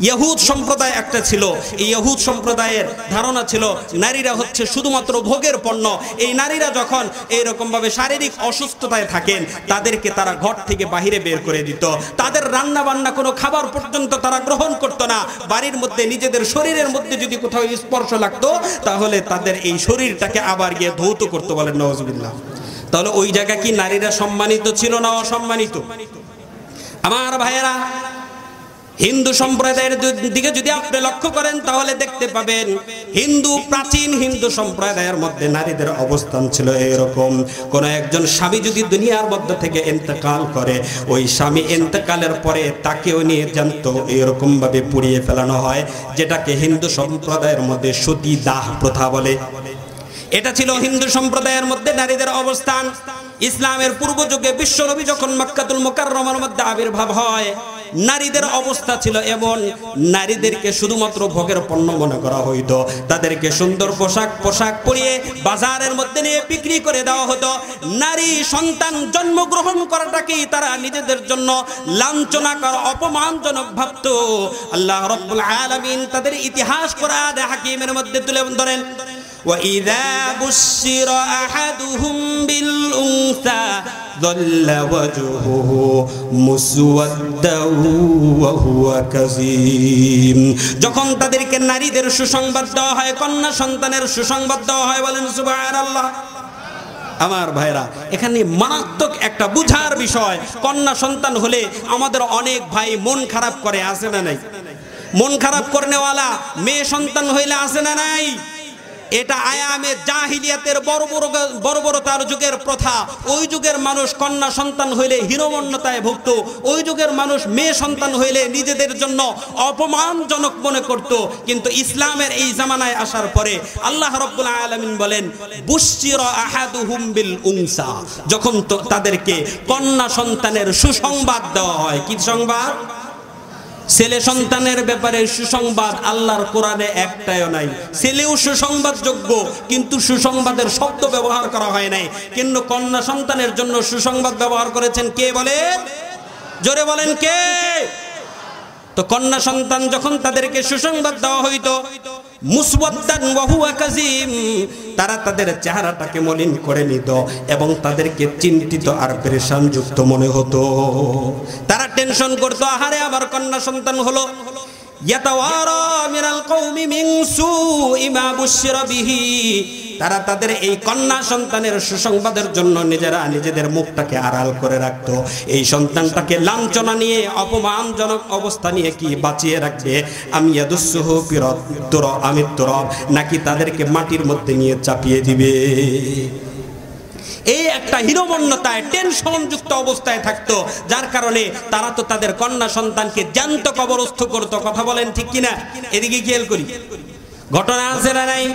ইহুদ সম্প্রদায় একটা ছিল। এই ইহুদ সম্প্রদায়ের ধারণা ছিল নারীরা হচ্ছে শুধুমাত্র ভোগের পণ্য। এই নারীরা যখন এইরকম ভাবে শারীরিক অসুস্থতায় থাকেন, তাদেরকে তারা ঘর থেকে বাহিরে বের করে দিত। তাদের রান্না বান্না কোনো খাবার পর্যন্ত তারা গ্রহণ করতো না। বাড়ির মধ্যে নিজেদের শরীরের মধ্যে যদি কোথাও স্পর্শ লাগতো, তাহলে তাদের এই শরীরটাকে আবার গিয়ে ধৌত করতে বলেন নাউজুবিল্লাহ। তাহলে ওই জায়গা কি নারীরা সম্মানিত ছিল না অসম্মানিত? আমার ভাইয়েরা, হিন্দু সম্প্রদায়ের দিকে যদি আপনি লক্ষ্য করেন তাহলে দেখতে পাবেন প্রাচীন হিন্দু সম্প্রদায়ের মধ্যে নারীদের অবস্থান ছিল এরকম। কোন একজন স্বামী যদি দুনিয়ার মধ্যে থেকে ইন্তেকাল করে, ওই স্বামী ইন্তেকালের পরে তাকেও নিয়ে জ্যান্ত এরকম ভাবে পুড়িয়ে ফেলানো হয়, যেটাকে হিন্দু সম্প্রদায়ের মধ্যে সতী দাহ প্রথা বলে। এটা ছিল হিন্দু সম্প্রদায়ের মধ্যে নারীদের অবস্থান। ইসলামের পূর্ব যুগে বিশ্বনবী যখন মক্কাতুল মুকাররমার মধ্যে আবির্ভাব হয়, নারীদের অবস্থা ছিল এমন, নারীদেরকে শুধুমাত্র ভোগের পণ্য মনে করা হইতো। তাদেরকে সুন্দর পোশাক পরিয়ে বাজারের মধ্যে নিয়ে বিক্রি করে দেওয়া হতো। নারী সন্তান জন্মগ্রহণ করাটাকেই তারা নিজেদের জন্য লাঞ্ছনাকর, অপমানজনক ভাবত। আল্লাহ রাব্বুল আলামিন তাদের ইতিহাস কোরআন হাকিমের মধ্যে তুলে ধরেন, وَإِذَا بُشِّرَ أَحَدُهُمْ بِالْأُنثَى ظَلَّ وَجْهُهُ مُسْوَدًّا وَهُوَ كَظِيمٌ। যখন তাদেরকে নারীদের সুসংবাদ দেওয়া হয়, কন্যা সন্তানের সুসংবাদ দেওয়া হয়, বলেন সুবহানাল্লাহ। আমার ভাইরা, এখানে মারাত্মক একটা বুঝার বিষয়। কন্যা সন্তান হলে আমাদের অনেক ভাই মন খারাপ করে, আছে না নাই? মন খারাপ করনেওয়ালা মেয়ে সন্তান হইলে আছে না নাই? এটা আয়ামে জাহিলিয়াতের বর্বরতার যুগের প্রথা। ওই যুগের মানুষ কন্যা সন্তান হইলে হীনমন্যতায় ভুগত। ওই যুগের মানুষ মেয়ে সন্তান হইলে নিজেদের জন্য অপমানজনক মনে করত। কিন্তু ইসলামের এই জামানায় আসার পরে আল্লাহ রাব্বুল আলামিন বলেন, বুশিরা আহাদুহুম বিল উনসা, যখন তো তাদেরকে কন্যা সন্তানের সুসংবাদ দেওয়া হয়। কি সংবাদ? ছেলে সন্তানের ব্যাপারে সুসংবাদ আল্লাহর কোরআনে একটাও নাই। ছেলেও সুসংবাদ যোগ্য, কিন্তু সুসংবাদের শব্দ ব্যবহার করা হয় নাই। কিন্তু কন্যা সন্তানের জন্য সুসংবাদ ব্যবহার করেছেন কে বলেন? জোরে বলেন কে? তো কন্যা সন্তান যখন তাদেরকে সুসংবাদ দেওয়া হইতো, মুসওয়াদ্দান ওয়া হুয়া কাযীম, তারা তাদের চেহারাটাকে মলিন করে নিত এবং তাদেরকে চিন্তিত আর পেরেশান যুক্ত মনে হতো। তারা টেনশন করতো, আহারে আবার কন্যা সন্তান হলো। ইয়াতাওয়ারা মিনাল কওমি মিন সুই মা বুশিরা বিহি, তারা তাদের এই কন্যা সন্তানের সুসংবাদের জন্য নিজেদের মুখটাকে আড়াল করে রাখতো। এই সন্তানটাকে লাঞ্ছনা নিয়ে, অপমানজনক অবস্থা নিয়ে কি বাঁচিয়ে রাখবে? আমি ইয়াদুসুহু ফিরাদ আমিত তুরাব, নাকি তাদেরকে মাটির মধ্যে নিয়ে চাপিয়ে দিবে? এই একটা হীনমন্যতায় টেনশন যুক্ত অবস্থায় থাকতো, যার কারণে তারা তো তাদের কন্যা সন্তানকে জ্যান্ত কবরস্থ করতো। কথা বলেন ঠিক কিনা? এদিকে খেয়াল করি, ঘটনা আছে না নাই?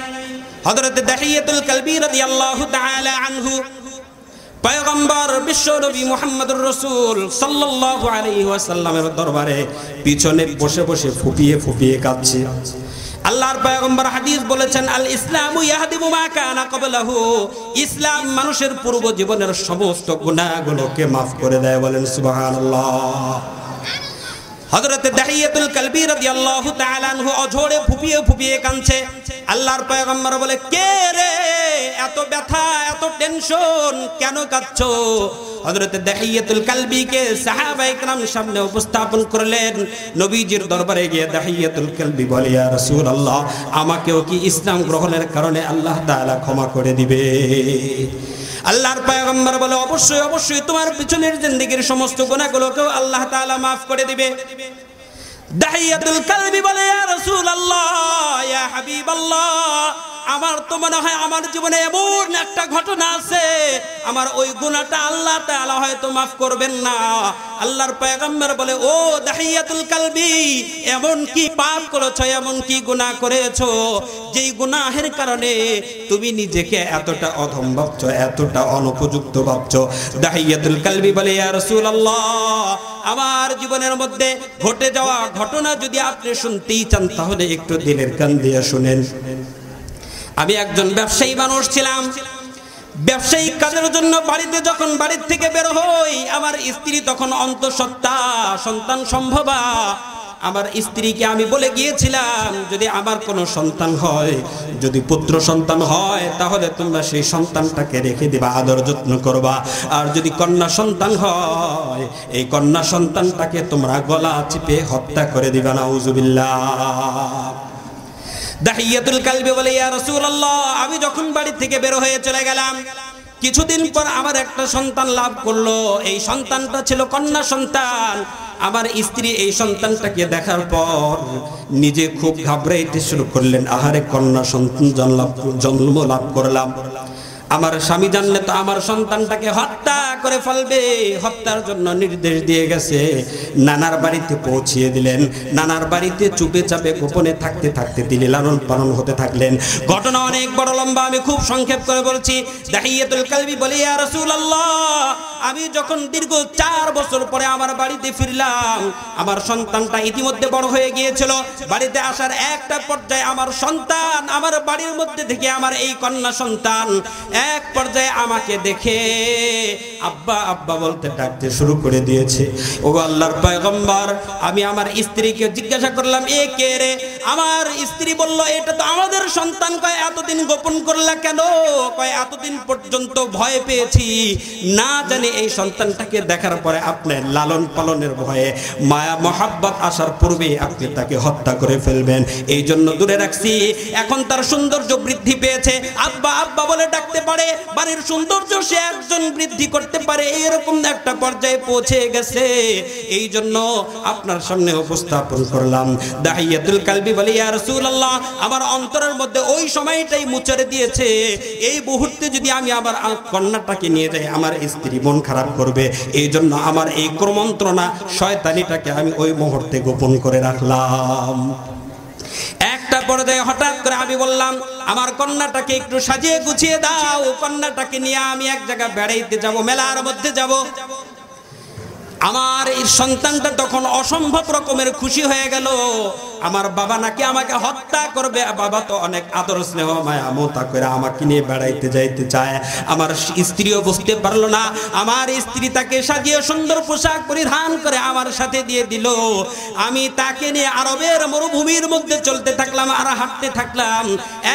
হযরত দাহিয়াতুল কালবি রাদিয়াল্লাহু তাআলা আনহু, পয়গম্বর বিশ্বনবী মুহাম্মদুর রাসূল সাল্লাল্লাহু আলাইহি ওয়াসাল্লামের দরবারে পিছনে বসে বসে ফুপিয়ে কাঁদছে। আল্লাহর পয়গম্বর হাদিস বলেছেন, আল ইসলামু ইয়াহদিমু মা কানা ক্বাবলাহু, ইসলাম মানুষের পূর্ব জীবনের সমস্ত গুনাহগুলোকে maaf করে দেয়। বলেন সুবহানাল্লাহ। হযরত দাহিয়াতুল কালবি রাদিয়াল্লাহু তাআলা আনহু অঝরে ফুপিয়ে কাঁদছে। আল্লাহর পয়গম্বর বলে, কে রে, এত ব্যথা, এত টেনশন, কেন কাঁদছো? হযরত দাহিয়াতুল কালবিকে সাহাবায়ে কেরাম সামনে উপস্থাপন করলেন। নবীজির দরবারে গিয়ে দাহিয়াতুল কালবি বলে, ইয়া রাসূলুল্লাহ, আমাকেও কি ইসলাম গ্রহণের কারণে আল্লাহ তাআলা ক্ষমা করে দিবে? আল্লাহর পয়গম্বর বলে, অবশ্যই তোমার পিছনের জিন্দেগীর সমস্ত গুনাহগুলোকেও আল্লাহ তাআলা maaf করে দিবে। দাহিয়াতুল কালবি বলে, ইয়া রাসূলুল্লাহ, ইয়া হাবিবাল্লাহ, আমার তো মনে হয় আমার জীবনে এমন একটা ঘটনা আছে, আমার ওই গুনাহটা আল্লাহ তাআলা হয়তো maaf করবেন না। আল্লাহর পয়গম্বর বলে, ও দাহিয়াতুল কালবি, এমন কি পাপ করেছো, এমন কি গুনাহ করেছো, যেই গুনাহের কারণে তুমি নিজেকে এতটা অধম ভাবছো, এতটা অনুপযুক্ত ভাবছো? দাহিয়াতুল কালবি বলে, ইয়া রাসূলুল্লাহ, আমার জীবনের মধ্যে ঘটে যাওয়া ঘটনা যদি আপনি শুনতেই চান তাহলে একটু দিলের কান দিয়ে শুনেন। আমি একজন ব্যবসায়ী মানুষ ছিলাম। ব্যবসায়িক কাজের জন্য যখন বাড়ির থেকে বের হই, আমার স্ত্রী তখন অন্তঃসত্ত্বা, সন্তান সম্ভবা। আমার স্ত্রীকে আমি বলে গিয়েছিলাম যদি আমার কোনো সন্তান হয়, যদি পুত্র সন্তান হয় তাহলে তোমরা সেই সন্তানটাকে রেখে দিবা, আদর যত্ন করবা। আর যদি কন্যা সন্তান হয় এই কন্যা সন্তানটাকে তোমরা গলা চিপে হত্যা করে দিবা। নাউজুবিল্লাহ। দাহিয়াতুল কালবি বলে, ইয়া রাসূলুল্লাহ, আমি যখন বাড়ি থেকে বের হয়ে চলে গেলাম, কিছুদিন পর আমার একটা সন্তান লাভ করলো। এই সন্তানটা ছিল কন্যা সন্তান। আমার স্ত্রী এই সন্তানটাকে দেখার পর নিজে খুব ঘাবড়াইতে শুরু করলেন। আহারে, কন্যা সন্তান জন্ম লাভ করলাম, আমার স্বামী জানলে তো আমার সন্তানটাকে হত্যা করে ফেলবে। হত্যার জন্য নির্দেশ দিয়ে গেছে। নানার বাড়িতে পৌঁছিয়ে দিলেন। নানার বাড়িতে চুপে চাপে গোপনে থাকতে থাকতে তিনি লালন পালন হতে থাকলেন। ঘটনা অনেক বড় লম্বা, আমি খুব সংক্ষেপ করে বলছি। দাহিয়াতুল কালবি বলে, ইয়া রাসূলুল্লাহ, আমি যখন দীর্ঘ 4 বছর পরে আমার বাড়িতে ফিরলাম, আমার সন্তানটা ইতিমধ্যে বড় হয়ে গিয়েছিল। বাড়িতে আসার একটা পর্যায়ে আমার সন্তান আমার বাড়ির মধ্যে থেকে, আমার এই কন্যা সন্তান এক পর্যায়ে আমাকে দেখে আব্বা আব্বা বলতে ডাকতে শুরু করে দিয়েছে। ও আল্লাহর পয়গম্বর, আমি আমার স্ত্রীকে জিজ্ঞাসা করলাম, এ কে রে? আমার স্ত্রী বলল, এটা তো আমাদের সন্তান। কয়, এতদিন গোপন করলা কেন? কয়, এতদিন পর্যন্ত ভয় পেয়েছি, না জানি এই সন্তানটাকে দেখার পরে আপনার লালন পালনের ভয়ে মায়া মহাব্বত আসার পূর্বে আপনি তাকে হত্যা করে ফেলবেন, এই জন্য দূরে রাখছি। এখন তার সৌন্দর্য বৃদ্ধি পেয়েছে, আব্বা আব্বা বলে ডাকতে পারে, বাড়ির সৌন্দর্য সে একজন বৃদ্ধি করতে পারে, এরকম একটা পর্যায়ে পৌঁছে গেছে। এই জন্য আপনার সামনে উপস্থাপন করলাম। দাহিয়াতুল কালবি বলে, ইয়া রাসূলুল্লাহ, আমার অন্তরের মধ্যে ওই সময়টাই মুচড়ে দিয়েছে, এই মুহূর্তে যদি আমি আমার কন্যাটাকে নিয়ে যাই আমার স্ত্রী মন খারাপ করবে। এই জন্য আমার এই ক্রমন্ত্রণা শয়তানিটাকে আমি ওই মুহূর্তে গোপন করে রাখলাম। একটা পর্যায়ে হঠাৎ করে আমি বললাম, আমার কন্যাটাকে একটু সাজিয়ে গুছিয়ে দাও, কন্যাটাকে নিয়ে আমি এক জায়গায় বেড়াইতে যাব, মেলার মধ্যে যাব। আমার এই সন্তানটা তখন অসম্ভব রকমের খুশি হয়ে গেল। আমার বাবা নাকি আমাকে হত্যা করবে। বাবা তো অনেক আদর স্নেহ মায়া মমতা করে আমাকে নিয়ে বেড়াইতে যাইতে চায়। আমার স্ত্রীও বুঝতে পারলো না। আমার স্ত্রী তাকে সাজিয়ে সুন্দর পোশাক পরিধান করে আমার সাথে দিয়ে দিল। আমি তাকে নিয়ে আরবের মরুভূমির মধ্যে চলতে থাকলাম আর হাঁটতে থাকলাম।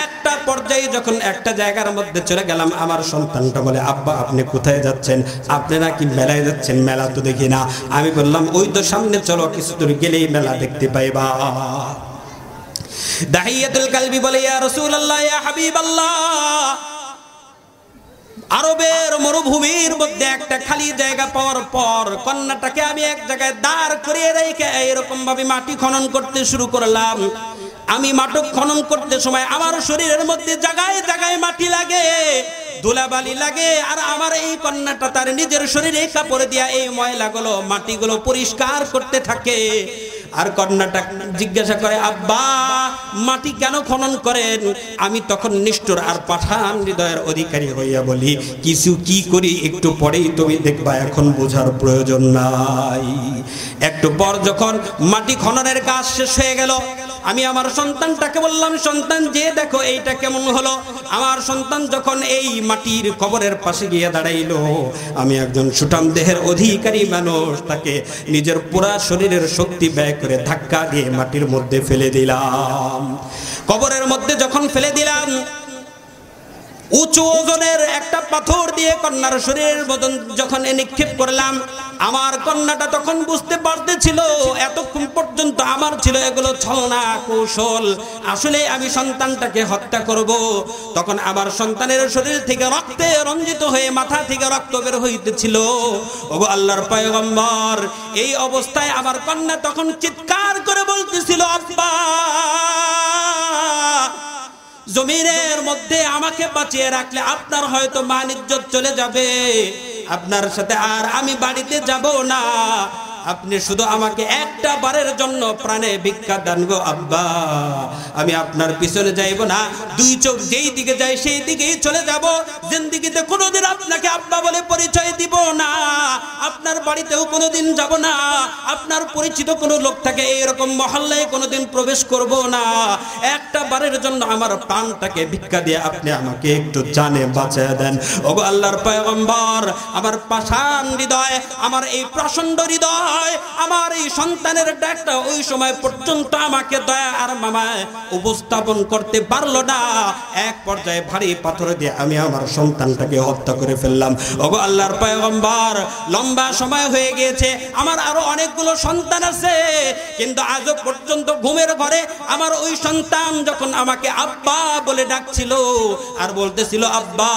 একটা পর্যায়ে যখন একটা জায়গার মধ্যে চলে গেলাম, আমার সন্তানটা বলে, আব্বা আপনি কোথায় যাচ্ছেন? আপনি নাকি মেলায় যাচ্ছেন। মেলা তো দেখি না। আমি বললাম, ওই তো সামনে চলো, কিছু দূর গেলেই মেলা দেখতে পাইবা। দাহিয়াতুল কালবি বলে, ইয়া রাসূলুল্লাহ, ইয়া হাবিবাল্লাহ, আরবের মরুভূমির মধ্যে একটা খালি জায়গা পাওয়ার পর কন্যাটাকে আমি এক জায়গায় দাঁড় করিয়ে রেখে এরকম ভাবে মাটি খনন করতে শুরু করলাম। আমি মাটি খনন করতে সময় আমার শরীরের মধ্যে জায়গায় জায়গায় মাটি লাগে, ধুলাবালি লাগে। আর আমার এই কন্যাটা তার নিজের শরীরে কাপড় দিয়া এই ময়লাগুলো মাটিগুলো পরিষ্কার করতে থাকে। আর কন্যাটা জিজ্ঞাসা করে, আব্বা মাটি কেন খনন করেন? আমি তখন নিষ্ঠুর আর পাঠান হৃদয়ের অধিকারী হইয়া বলি, কিছু কি করি একটু পরেই তুমি দেখবা, এখন বোঝার প্রয়োজন নাই। একটু পর যখন মাটি খননের কাজ শেষ হয়ে গেল, আমি আমার সন্তানটাকে বললাম, সন্তান যে দেখো এইটা কেমন হলো। আমার সন্তান যখন এই মাটির কবরের পাশে গিয়ে দাঁড়াইলো, আমি একজন সুঠাম দেহের অধিকারী মানুষ, তাকে নিজের পুরা শরীরের শক্তি ব্যয় করে ধাক্কা দিয়ে মাটির মধ্যে ফেলে দিলাম। কবরের মধ্যে যখন ফেলে দিলাম, উঁচু ওজনের একটা পাথর দিয়ে কন্যার শরীরের বদন যখন নিক্ষেপ করলাম, আমার কন্যাটা তখন বুঝতে পারতেছিল এতক্ষণ পর্যন্ত আমার ছিল এগুলো ছলনা কৌশল, আসলে আমি সন্তানটাকে হত্যা করব। তখন আমার সন্তানের শরীর থেকে রক্তে রঞ্জিত হয়ে মাথা থেকে রক্ত বের হইতেছিল। ওগো আল্লাহর পয়গম্বর, এই অবস্থায় আমার কন্যা তখন চিৎকার করে বলতেছিল, আব্বা জমিনের মধ্যে আমাকে বাঁচিয়ে রাখলে আপনার হয়তো মান ইজ্জত চলে যাবে, আপনার সাথে আর আমি বাড়িতে যাব না, আপনি শুধু আমাকে একটা বারের জন্য প্রাণে ভিক্ষা দান গো আব্বা। আমি আপনার পিছনে যাইব না, দুই চোখ যেই দিকে যায় সেই দিকেই চলে যাব। জিন্দেগিতে কোনোদিন আপনাকে আব্বা বলে পরিচয় দিব না, আপনার বাড়িতেও কোনোদিন যাব না, আপনার পরিচিত কোনো লোক থাকে এইরকম মহল্লায় কোনোদিন প্রবেশ করব না। একটা বারের জন্য আমার প্রাণটাকে ভিক্ষা দিয়ে আপনি আমাকে একটু জানে বাঁচিয়ে দেন। ওগো আল্লাহর পয়গম্বর, আমার পাষাণ হৃদয়, আমার এই প্রচন্ড হৃদয় হয় আমার এই সন্তানের ডাকটা ওই সময় পর্যন্ত আমাকে দয়া আর মামায় উপস্থাপন করতে পারলো না। এক পর্যায়ে ভারী পাথর দিয়ে আমি আমার সন্তানটাকে হত্যা করে ফেললাম। ওগো আল্লাহর পয়গম্বর, লম্বা সময় হয়ে গিয়েছে, আমার আরো অনেকগুলো সন্তান আছে, কিন্তু আজও পর্যন্ত ঘুমের ঘরে আমার ওই সন্তান যখন আমাকে আব্বা বলে ডাকছিল আর বলতেছিল আব্বা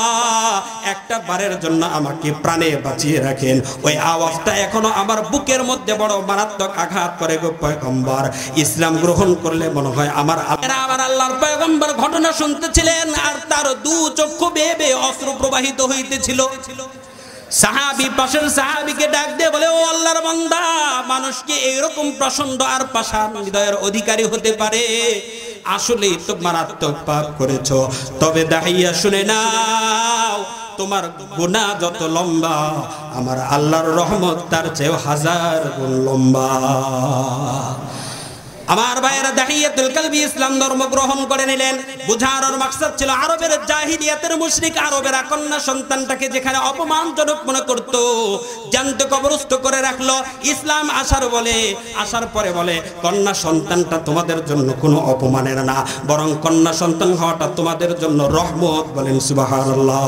একটা বারের জন্য আমাকে প্রাণে বাঁচিয়ে রাখেন, ওই আওয়াজটা এখনো আমার বুকের মধ্যে বড় মারাত্মক আঘাত করে গো পয়গম্বর। ইসলাম গ্রহণ করলে মনে হয় আমার আল্লাহর পয়গম্বর ঘটনা শুনতেছিলেন আর তার দু চক্ষু বেয়ে বেয়ে অশ্রু প্রবাহিত হইতেছিল। সাহাবী পাশের সাহাবীকে ডাক দিয়ে বলে, ও আল্লাহর বান্দা, মানুষ কি এরকম প্রচন্ড আর পাষাণ হৃদয়ের অধিকারী হতে পারে? আসলেই তো মারাত্মক পাপ করেছো, তবে দাঁড়িয়ে শুনে নাও, তোমার গুনাহ যত লম্বা আমার আল্লাহর রহমত তার চেয়ে 1000 গুণ লম্বা। আমার ভাইয়েরা, দাহিয়াতুল কালবি ইসলাম ধর্ম গ্রহণ করে নিলেন। বুঝানোর মাকসাদ ছিল আরবের জাহিলিয়াতের মুশরিক আরবেরা কন্যা সন্তানটাকে যেখানে অপমানজনক মনে করত, জানতে কবরস্থ করে রাখলো। ইসলাম আসার পরে বলে কন্যা সন্তানটা তোমাদের জন্য কোনো অপমানের না, বরং কন্যা সন্তান হওয়াটা তোমাদের জন্য রহমত। বলেন সুবহানাল্লাহ।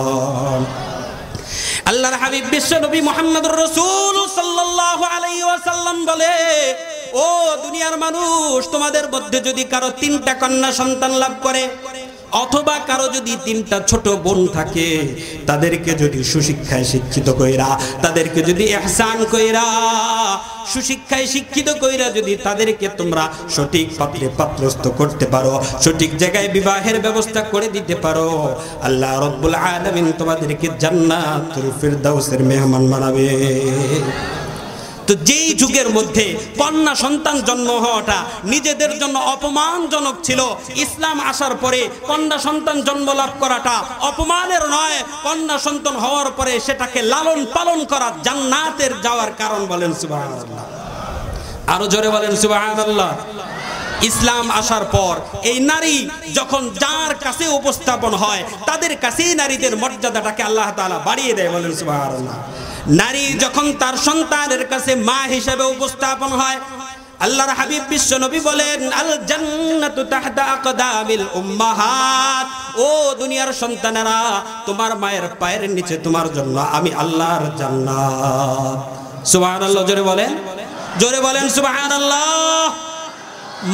আল্লাহর হাবিব বিশ্ব নবী মুহাম্মদুর রাসূল সাল্লাল্লাহু আলাইহি ওয়াসাল্লাম বলে, ও দুনিয়ার মানুষ, তোমাদের মধ্যে যদি কারো 3টা কন্যা সন্তান লাভ করে অথবা কারো যদি 3টা ছোট বোন থাকে, তাদেরকে যদি সুশিক্ষায় শিক্ষিত কইরা, তাদেরকে যদি ইহসান কইরা, সুশিক্ষায় শিক্ষিত কইরা যদি তাদেরকে তোমরা সঠিক পাত্রে পাত্রস্থ করতে পারো, সঠিক জায়গায় বিবাহের ব্যবস্থা করে দিতে পারো, আল্লাহ রাব্বুল আলামিন তোমাদেরকে জান্নাতুল ফিরদাউসের মেহমান বানাবে। তো যেই যুগের মধ্যে কন্যা সন্তান জন্ম হওয়াটা নিজেদের জন্য অপমানজনক ছিল, ইসলাম আসার পরে কন্যা সন্তান জন্ম লাভ করাটা অপমানের নয়, কন্যা সন্তান হওয়ার পরে সেটাকে লালন পালন করা জান্নাতের যাওয়ার কারণ। বলেন সুবহানাল্লাহ। আরো জোরে বলেন সুবহানাল্লাহ। ইসলাম আসার পর এই নারী যখন যার কাছে উপস্থাপন হয়, তাদের কাছেই নারীদের মর্যাদাটাকে আল্লাহ তাআলা বাড়িয়ে দেয়। বলেন সুবহানাল্লাহ। নারী যখন তার সন্তানের কাছে মা হিসেবে উপস্থাপন হয়, আল্লাহর হাবিব বিশ্ব নবী বলেন, আল জান্নাতু তাহতা আকদামিল উম্মাহাত। ও দুনিয়ার সন্তানেরা, তোমার মায়ের পায়ের নিচে তোমার জন্য আমি আল্লাহর জান্নাত। সুবহানাল্লাহ। জোরে বলেন, জোরে বলেন সুবহানাল্লাহ।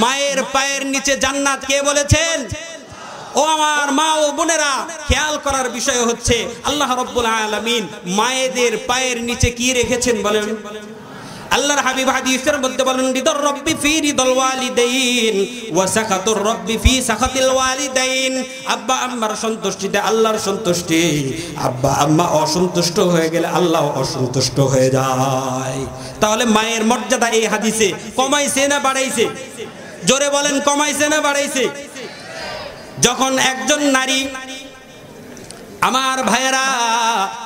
মায়ের পায়ের নিচে জান্নাত কে বলেছেন? ও আমার মা ও বোনেরা, খেয়াল করার বিষয় হচ্ছে আল্লাহ রাব্বুল আলামিন মায়েদের পায়ের নিচে কি রেখেছেন বলেন? আল্লাহর হাবিব হাদিসের মধ্যে বলেন, রিদর রব্বি ফি রিদল ওয়ালিদাইন ওয়া সাখাতুর রব্বি ফি সাখাতিল ওয়ালিদাইন। আব্বা আম্মার সন্তুষ্টিতে আল্লাহর সন্তুষ্টি, আব্বা আম্মা অসন্তুষ্ট হয়ে গেলে আল্লাহ অসন্তুষ্ট হয়ে যায়। তাহলে মায়ের মর্যাদা এই হাদিসে কমাইছে না বাড়াইছে? জোরে বলেন, কমাইছে না বাড়াইছে? যখন একজন নারী, আমার ভাইয়েরা,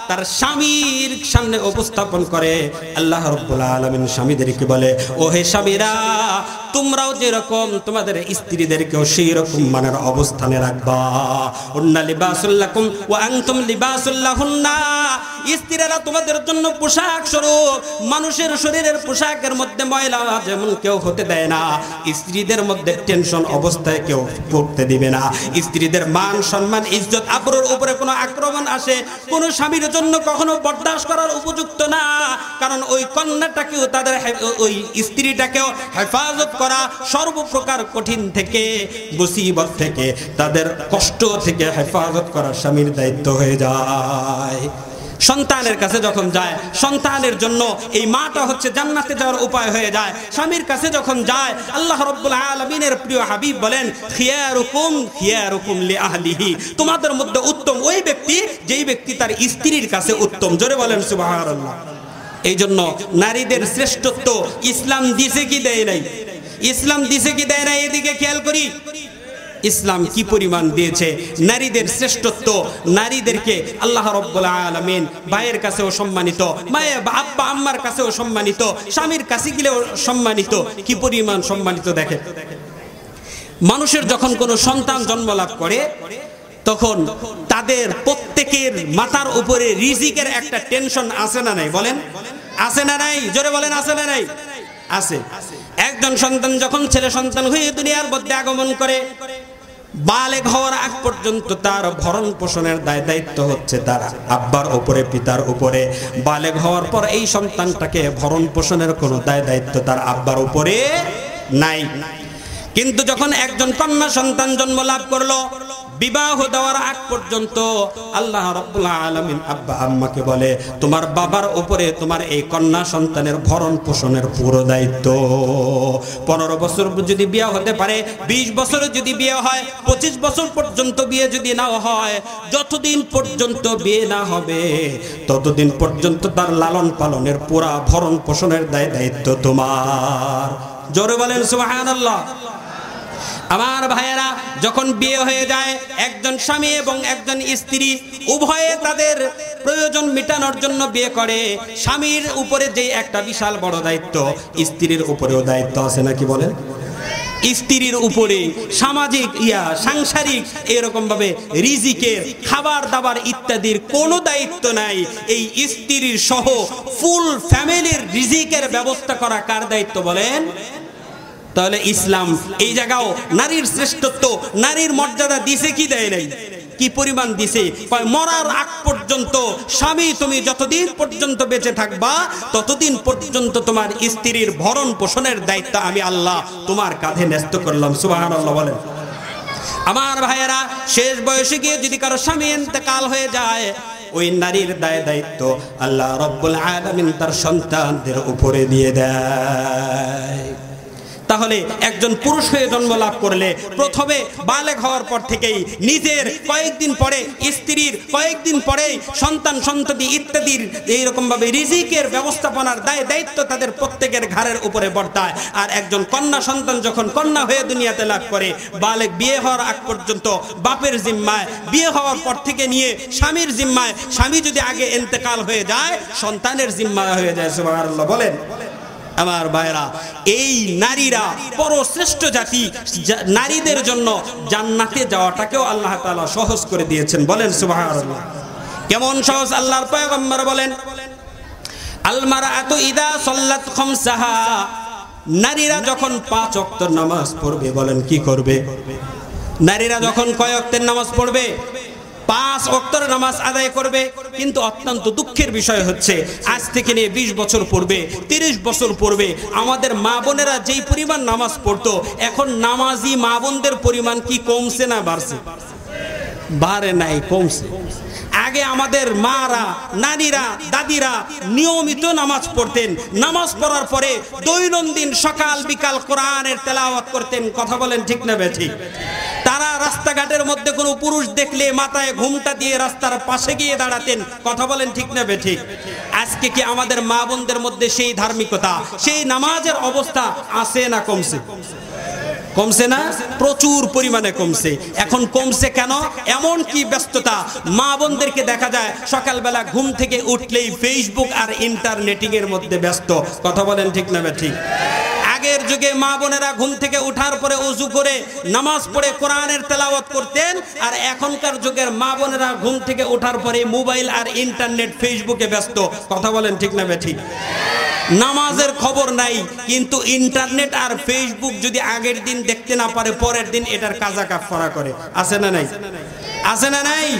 তার স্বামীর সামনে উপস্থাপন করে, আল্লাহ রাব্বুল আলামিন স্বামীদেরকে বলে, ও হে স্বামীরা, তোমরাও যেরকম তোমাদের স্ত্রীদেরকেও সেই রকম মানের অবস্থানে রাখবা। উন্না লিবাসুল লাকুম ওয়া আনতুম লিবাসুল লাহুন্না। স্ত্রীরা তোমাদের জন্য পোশাক স্বরূপ। মানুষের শরীরের পোশাকের মধ্যে ময়লা যেমন কেউ হতে দেয় না, স্ত্রীদের মধ্যে টেনশন অবস্থায় কেউ পড়তে দিবে না। স্ত্রীদের মান সম্মান ইজ্জত আবরুর উপরে কোনো আক্রমণ আসে, কোনো স্বামীর জন্য কখনো বরদাস্ত করার উপযুক্ত না। কারণ ওই কন্যাটাকেও, তাদের ওই স্ত্রীটাকেও হেফাজত করা, সর্বপ্রকার কঠিন থেকে, মুসিবত থেকে, তাদের কষ্ট থেকে হেফাজত করা স্বামীর দায়িত্ব হয়ে যায়। সন্তানের কাছে যখন যায়, সন্তানের জন্য এই মাটা হচ্ছে জান্নাতে যাওয়ার উপায় হয়ে যায়। স্বামীর কাছে যখন যায়, আল্লাহ রাব্বুল আলামিনের প্রিয় হাবিব বলেন, খিয়ারুকুম খিয়ারুকুম লিআহলিহি। তোমাদের মধ্যে উত্তম ওই ব্যক্তি যেই ব্যক্তি তার স্ত্রীর কাছে উত্তম। জোরে বলেন সুবহানাল্লাহ। এই জন্য নারীদের শ্রেষ্ঠত্ব ইসলাম দিছে কি দেয় নাই? ইসলাম দিছে কি দেয় নাই? এদিকে খেয়াল করি, ইসলাম কি পরিমাণ দিয়েছে নারীদের শ্রেষ্ঠত্ব। নারীদেরকে আল্লাহ রাব্বুল আলামিন ভাইয়ের কাছেও সম্মানিত, মায়ের আব্বা আম্মার কাছেও সম্মানিত, স্বামীর কাছে গেলেও সম্মানিত। কি পরিমাণ সম্মানিত দেখেন। মানুষের যখন কোনো সন্তান জন্ম লাভ করে, তখন তাদের প্রত্যেকের মাথার উপরে রিজিকের একটা টেনশন আসে না নাই? বলেন, আছে না নাই? জোরে বলেন, আছে না নাই? আছে। একজন সন্তান যখন ছেলে সন্তান হয়ে দুনিয়ার মধ্যে আগমন করে, বালেগ হওয়ার আগ পর্যন্ত তার ভরণ পোষণের দায়িত্ব হচ্ছে তার আব্বার উপরে, পিতার উপরে। বালেগ হওয়ার পর এই সন্তানটাকে ভরণ পোষণের কোনো দায়িত্ব তার আব্বার উপরে নাই। কিন্তু যখন একজন কন্যা সন্তান জন্ম লাভ করলো, বিবাহ দেওয়ার আগ পর্যন্ত আল্লাহ রাব্বুল আলামিন আব্বা আম্মাকে বলে, তোমার বাবার উপরে তোমার এই কন্যা সন্তানের ভরণ পোষণের পুরো দায়িত্ব। 15 বছর যদি বিয়ে হতে পারে, 20 বছরে যদি বিয়ে হয়, 25 বছর পর্যন্ত বিয়ে যদি নাও হয়, যতদিন পর্যন্ত বিয়ে না হবে ততদিন পর্যন্ত তার লালন পালনের পুরা ভরণ পোষণের দায়িত্ব তোমার। জোরে বলেন সুবহানাল্লাহ। আমার ভাইয়েরা, যখন বিয়ে হয়ে যায়, একজন স্বামী এবং একজন স্ত্রী উভয়ে তাদের প্রয়োজন মেটানোর জন্য বিয়ে করে। স্বামীর উপরে যে একটা বিশাল বড় দায়িত্ব, স্ত্রীর উপরেও দায়িত্ব আছে নাকি বলেন? স্ত্রীর উপরে সামাজিক সাংসারিক এরকম ভাবে রিজিকের, খাবার দাবার ইত্যাদির কোনো দায়িত্ব নাই। এই স্ত্রীর সহ ফুল ফ্যামিলির রিজিকের ব্যবস্থা করা কার দায়িত্ব বলেন? তাহলে ইসলাম এই জায়গাও নারীর শ্রেষ্ঠত্ব, নারীর মর্যাদা দিছে কি দেয় নাই? কি পরিমাণ দিছে? মরার আগ পর্যন্ত স্বামী তুমি যতদিন পর্যন্ত বেঁচে থাকবা ততদিন পর্যন্ত তোমার স্ত্রীর ভরণ পোষণের দায়িত্ব আমি আল্লাহ তোমার কাঁধে ন্যস্ত করলাম। সুবহানাল্লাহ বলেন। আমার ভাইয়েরা, শেষ বয়সে গিয়ে যদি কারো স্বামী ইন্তেকাল হয়ে যায়, ওই নারীর দায়িত্ব আল্লাহ রাব্বুল আলামিন তার সন্তানদের উপরে দিয়ে দেয়। তাহলে একজন পুরুষ হয়ে জন্ম লাভ করলে প্রথমে বালেগ হওয়ার পর থেকেই নিজের, কয়েকদিন পরে স্ত্রীর, কয়েকদিন পরে সন্তান সন্ততি ইত্যাদির এইরকম ভাবে রিজিকের ব্যবস্থাপনার দায়িত্ব তাদের প্রত্যেকের ঘাড়ের উপরে বর্তায়। আর একজন কন্যা সন্তান যখন কন্যা হয়ে দুনিয়াতে লাভ করে, বালেগ বিয়ে হওয়ার আগ পর্যন্ত বাপের জিম্মায়, বিয়ে হওয়ার পর থেকে নিয়ে স্বামীর জিম্মায়, স্বামী যদি আগে ইন্তেকাল হয়ে যায় সন্তানের জিম্মায় হয়ে যায়। সুবহানাল্লাহ বলেন। আমার ভাইরা, এই নারীরা পরশ্রেষ্ঠ জাতি, নারীদের জন্য জান্নাতে যাওয়াটাকেও আল্লাহ তাআলা সহজ করে দিয়েছেন। বলেন সুবহানাল্লাহ। কেমন সহজ? আল্লাহর পয়গম্বর বলেন, আল মারআতু ইযা সাল্লাত খামসাহা, নারীরা যখন 5 ওয়াক্ত নামাজ পড়বে, বলেন কি করবে? নারীরা যখন কয় ওয়াক্তের নামাজ পড়বে? 5 ওয়াক্তের নামাজ আদায় করবে। কিন্তু অত্যন্ত দুঃখের বিষয় হচ্ছে, আজ থেকে নিয়ে 20 বছর পূর্বে, 30 বছর পূর্বে আমাদের মা বোনেরা যেই পরিমাণ নামাজ পড়তো, এখন নামাজি মা বোনদের পরিমাণ কি কমছে না বাড়ছে? বাড়ে নাই, কমছে। আগে আমাদের মারা, নারীরা, দাদিরা নিয়মিত নামাজ পড়তেন। নামাজ পড়ার পরে দৈনন্দিন সকাল বিকাল কোরআনের তেলাওয়াত করতেন। কথা বলেন ঠিক না বেঠিক? তারা রাস্তাঘাটের মধ্যে কোনো পুরুষ দেখলে মাথায় ঘুমটা দিয়ে রাস্তার পাশে গিয়ে দাঁড়াতেন। কথা বলেন ঠিক না বেঠিক? আজকে কি আমাদের মা বোনদের মধ্যে সেই ধার্মিকতা, সেই নামাজের অবস্থা আছে না কমছে? কমছে না? প্রচুর পরিমাণে কমছে। এখন কমছে কেন? এমন কি ব্যস্ততা, মা বোনদেরকে দেখা যায় সকালবেলা ঘুম থেকে উঠলেই ফেসবুক আর ইন্টারনেটিং এর মধ্যে ব্যস্ত। কথা বলেন ঠিক না ঠিক? আগের যুগে মা বোনেরা ঘুম থেকে ওঠার পরে ওযু করে নামাজ পড়ে কোরআনের তেলাওয়াত করতেন, আর এখনকার যুগের মা বোনেরা ঘুম থেকে ওঠার পরে মোবাইল আর ইন্টারনেট ফেসবুকে ব্যস্ত। কথা বলেন ঠিক না ঠিক? নামাজের খবর নাই, কিন্তু ইন্টারনেট আর ফেসবুক যদি আগের দিন দেখতে না পারে, পরের দিন এটার কাজা কাফারা করে। আছে না নাই? আছে না নাই?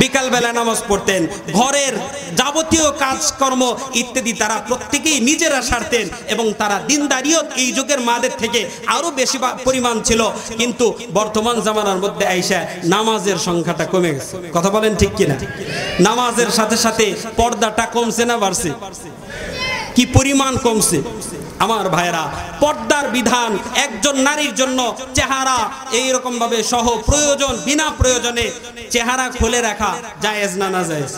বিকালবেলা নামাজ পড়তেন, ঘরের যাবতীয় কাজকর্ম ইত্যাদি তারা প্রত্যেকেই নিজেরা সারতেন, এবং তারা দিনদারিয়ত এই যুগের মাদের থেকে আরো বেশি পরিমাণ ছিল। কিন্তু বর্তমান জামানার মধ্যে আইসা নামাজের সংখ্যাটা কমে গেছে। কথা বলেন ঠিক কিনা? নামাজের সাথে সাথে পর্দাটা কমছে না বাড়ছে? কি পরিমাণ কমছে! আমার ভাইরা, পর্দার বিধান একজন নারীর জন্য চেহারা এইরকম ভাবে সহ প্রয়োজন, বিনা প্রয়োজনে চেহারা খুলে রাখা জায়েজ না নাজায়েজ?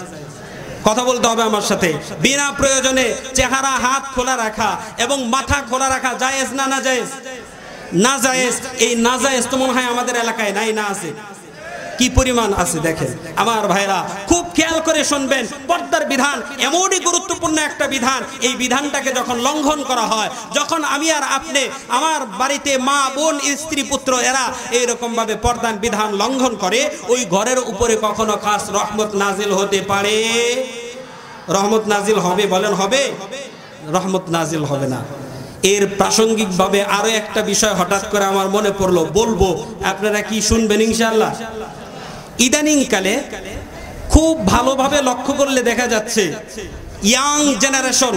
কথা বলতে হবে আমার সাথে। বিনা প্রয়োজনে চেহারা, হাত খোলা রাখা এবং মাথা খোলা রাখা জায়েজ না নাজায়েজ? নাজায়েজ। এই নাজায়েজ তো মনে হয় আমাদের এলাকায় নাই, না আছে? কি পরিমাণ আছে দেখেন। আমার ভাইরা, খুব খেয়াল করে শুনবেন, পর্দার বিধান এমনই গুরুত্বপূর্ণ একটা বিধান। এই বিধানটাকে যখন লঙ্ঘন করা হয়, যখন আমি আর আপনি, আমার বাড়িতে মা বোন স্ত্রী পুত্র এরা এইরকম ভাবে পর্দার বিধান লঙ্ঘন করে, ওই ঘরের উপরে কখনো খাস রহমত নাজিল হতে পারে রহমত নাজিল হবে? বলেন হবে? রহমত নাজিল হবে না। এর প্রাসঙ্গিকভাবে আরো একটা বিষয় হঠাৎ করে আমার মনে পড়লো, বলবো, আপনারা কি শুনবেন ইনশাআল্লাহ? ইদানিং কালে খুব ভালোভাবে লক্ষ্য করলে দেখা যাচ্ছে ইয়াং জেনারেশন,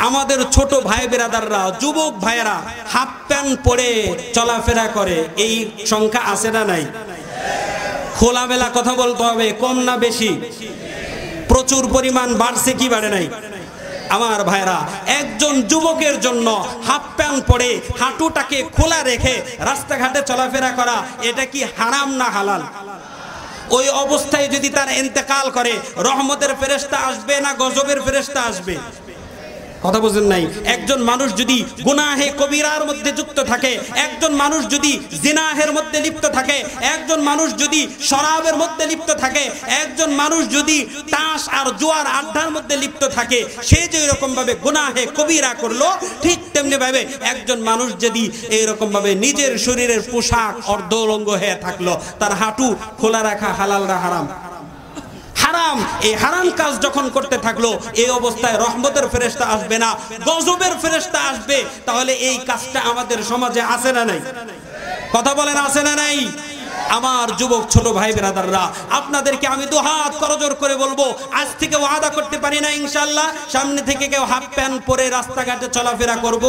আমাদের ছোট ভাই বেরাদাররা, যুবক ভাইয়েরা হাফ প্যান্ট পরে চলাফেরা করে। এই সংখ্যা আছে না নাই? খোলামেলা কথা বলতে হবে, কম না বেশি? প্রচুর পরিমাণ বাড়ছে কি বাড়ে নাই? আমার ভাইরা, একজন যুবকের জন্য হাফ প্যান্ট পরে হাঁটুটাকে খোলা রেখে রাস্তাঘাটে চলাফেরা করা, এটা কি হারাম না হালাল? ওই অবস্থায় যদি তার ইন্তেকাল করে, রহমতের ফেরেশতা আসবে না গজবের ফেরেশতা আসবে? কথা বুঝেন নাই? একজন মানুষ যদি গুনাহে কবিরার মধ্যে যুক্ত থাকে, একজন মানুষ যদি জিনাহের মধ্যে লিপ্ত থাকে, একজন মানুষ যদি শরাবের মধ্যে লিপ্ত থাকে, একজন মানুষ যদি তাস আর জুয়ার আড্ডার মধ্যে লিপ্ত থাকে, সে যে এরকম ভাবে গুনাহে কবিরা করলো, ঠিক তেমনি ভাবে একজন মানুষ যদি এইরকম ভাবে নিজের শরীরের পোশাক অর্ধলঙ্গ হয়ে থাকলো, তার হাঁটু খোলা রাখা হালাল না হারাম? হারাম। এই হারাম কাজ যখন করতে থাকলো, এই অবস্থায় রহমতের ফেরেশতা আসবে না, গজবের ফেরেশতা আসবে। তাহলে এই কাজটা আমাদের সমাজে আছে না নাই? কথা বলেন, আছে না নাই? আমার যুবক ছোট ভাই বেরাদাররা, আপনাদেরকে আমি দুহাত করজোড় করে বলবো, আজ থেকে ওয়াদা করতে পারি না ইনশাআল্লাহ সামনে থেকে কেউ হাফ প্যান্ট পরে রাস্তাঘাটে চলাফেরা করব?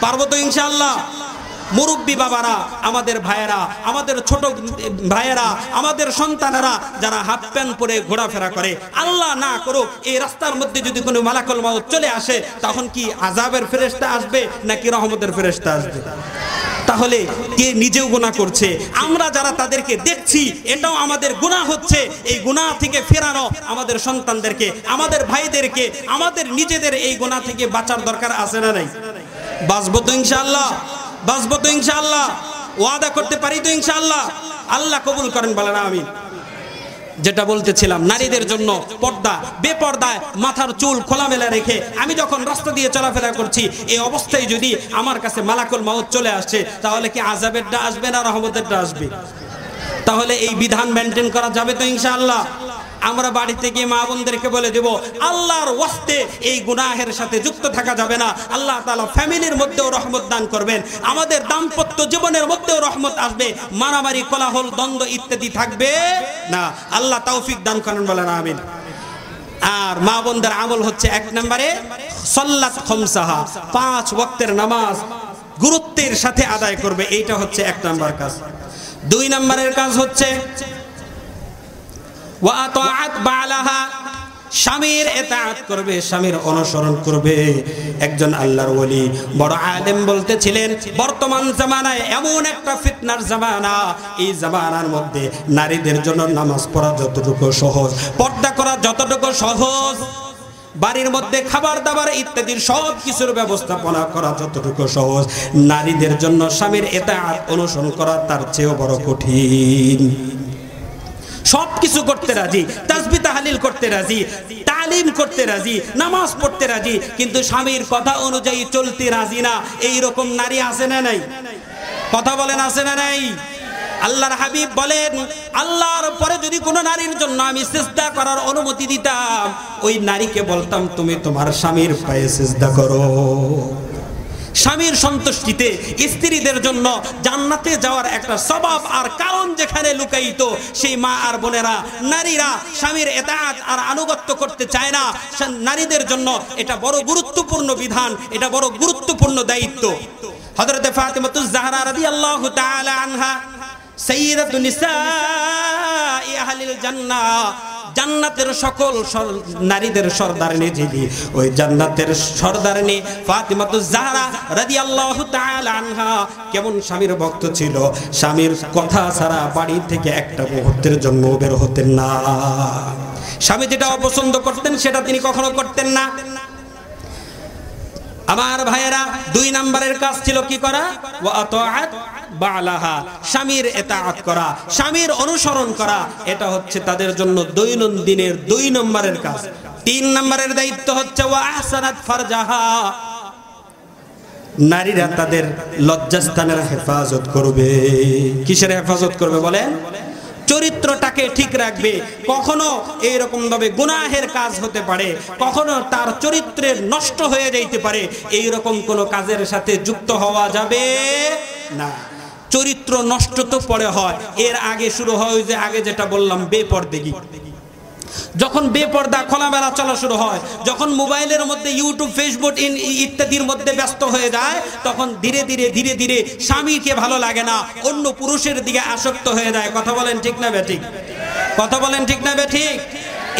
পারবো তো ইনশাআল্লাহ? মুরব্বী বাবারা, আমাদের ভাইয়েরা, আমাদের ছোট ভাইয়েরা, আমাদের সন্তানেরা যারা হাফ প্যান্ট পরে ঘোরাফেরা করে, আল্লাহ না করুক এই রাস্তার মধ্যে যদি কোনো মালাকুল মাউত চলে আসে, তখন কি আযাবের ফেরেশতা আসবে নাকি রহমতের ফেরেশতা আসবে? তাহলে কে নিজেও গুনাহ করছে, আমরা যারা তাদেরকে দেখছি, এটাও আমাদের গুনাহ হচ্ছে। এই গুনাহ থেকে ফেরানো আমাদের সন্তানদেরকে, আমাদের ভাইদেরকে, আমাদের নিজেদের এই গুনাহ থেকে বাঁচার দরকার আছে না নাই? বাঁচবো তো ইনশাআল্লাহ? বাঁচবো তো ইনশাআল্লাহ? ওয়াদা করতে পারি তো ইনশাআল্লাহ? আল্লাহ কবুল করেন, বলেন আমিন। যেটা বলতেছিলাম, নারীদের জন্য পর্দা, বেপর্দায় মাথার চুল খোলামেলা রেখে আমি যখন রাস্তা দিয়ে চলাফেরা করছি, এই অবস্থায় যদি আমার কাছে মালাকুল মাউত চলে আসছে, তাহলে কি আযাবেরটা আসবে না রহমতেরটা আসবে? তাহলে এই বিধান মেনটেন করা যাবে তো ইনশাআল্লাহ? আমরা বাড়িতে গিয়ে মা বোনদেরকে বলে দেব, আল্লাহর ওয়াস্তে এই গুনাহের সাথে যুক্ত থাকা যাবে না। আল্লাহ তাআলা ফ্যামিলির মধ্যেও রহমত দান করবেন, আমাদের দাম্পত্য জীবনের মধ্যেও রহমত আসবে, মারামারি, কোলাহল, দ্বন্দ্ব ইত্যাদি থাকবে না। আল্লাহ তৌফিক দান করেন, বলেন আমিন। আর মা বোনদের আমল হচ্ছে, এক নম্বরে সাল্লাত খামসাহা, 5 ওয়াক্তের নামাজ গুরুত্বের সাথে আদায় করবে, এইটা হচ্ছে 1 নম্বর কাজ। 2 নম্বরের কাজ হচ্ছে ওয়াতাআত বালাহা, স্বামীর ইতাআত করবে, স্বামীর অনুসরণ করবে। একজন আল্লাহর ওলি বড় আলেম বলতেছিলেন, বর্তমান জামানায় এমন একটা ফিতনার জামানা, এই জামানার মধ্যে নারীদের জন্য নামাজ পড়া যতটুকু সহজ, পর্দা করা যতটুকু সহজ, বাড়ির মধ্যে খাবার দাবার ইত্যাদির সব কিছুর ব্যবস্থাপনা করা যতটুকু সহজ, নারীদের জন্য স্বামীর ইতাআত অনুসরণ করা তার চেয়েও বড় কঠিন। সব কিছু করতে রাজি, তাসবিহ তাহলিল করতে রাজি, তালিম করতে রাজি, নামাজ পড়তে রাজি, কিন্তু স্বামীর কথা অনুযায়ী চলতে রাজি না। এই রকম নারী আছে না নাই? কথা বলেন, আছে না নাই? আল্লাহর হাবিব বলেন, আল্লাহর পরে যদি কোনো নারীর জন্য আমি সিজদা করার অনুমতি দিতাম, ওই নারীকে বলতাম তুমি তোমার স্বামীর পায়ে সিজদা করো। স্বামীর সন্তুষ্টিতে স্ত্রীদের জন্য জান্নাতে যাওয়ার একটা সওয়াব আর কারণ যেখানে লুকায়িত, সেই মা আর বোনেরা, নারীরা স্বামীর ইতাআত আর আনুগত্য করতে চায় না। নারীদের জন্য এটা বড় গুরুত্বপূর্ণ বিধান, এটা বড় গুরুত্বপূর্ণ দায়িত্ব। হযরতে ফাতিমাতুজ জাহরা রাদিয়াল্লাহু তাআলা আনহা সাইয়্যিদাতুন নিসাই আহলিল জান্নাহ, জান্নাতের সকল নারীদের সরদারিনী যিনি, ওই জান্নাতের সরদারিনী ফাতিমাতুজ জাহরা রাদিয়াল্লাহু তাআলা আনহা কেমন স্বামীর ভক্ত ছিল, স্বামীর কথা ছাড়া বাড়ি থেকে একটা মুহূর্তের জন্য বের হতেন না। স্বামী যেটা অপছন্দ করতেন সেটা তিনি কখনো করতেন না। আমার ভাইয়েরা, 2 নম্বরের কাজ ছিল কি করা? ওয়াতাআত বালাহা, স্বামীর ইতাআত করা, স্বামীর অনুসরণ করা, এটা হচ্ছে তাদের জন্য দৈনন্দিনের 2 নম্বরের কাজ। 3 নম্বরের দায়িত্ব হচ্ছে ওয়া আহসানাত ফারজাহা, নারীরা তাদের লজ্জাস্থানের হেফাজত করবে। কিসের হেফাজত করবে বলেন? চরিত্রটাকে ঠিক রাখবে। কখনো এইরকম ভাবে গুনাহের কাজ হতে পারে, কখনো তার চরিত্রের নষ্ট হয়ে যাইতে পারে, এইরকম কোনো কাজের সাথে যুক্ত হওয়া যাবে না। চরিত্র নষ্ট তো পরে হয়, এর আগে শুরু হয় ওই যে আগে যেটা বললাম বেপরদেগি। যখন বেপর্দা খোলামেলা চলা শুরু হয়, যখন মোবাইলের মধ্যে ইউটিউব, ফেসবুক ইত্যাদির মধ্যে ব্যস্ত হয়ে যায়, তখন ধীরে ধীরে ধীরে ধীরে স্বামীকে ভালো লাগে না, অন্য পুরুষের দিকে আসক্ত হয়ে যায়। কথা বলেন ঠিক না বেঠিক? কথা বলেন ঠিক না বেঠিক?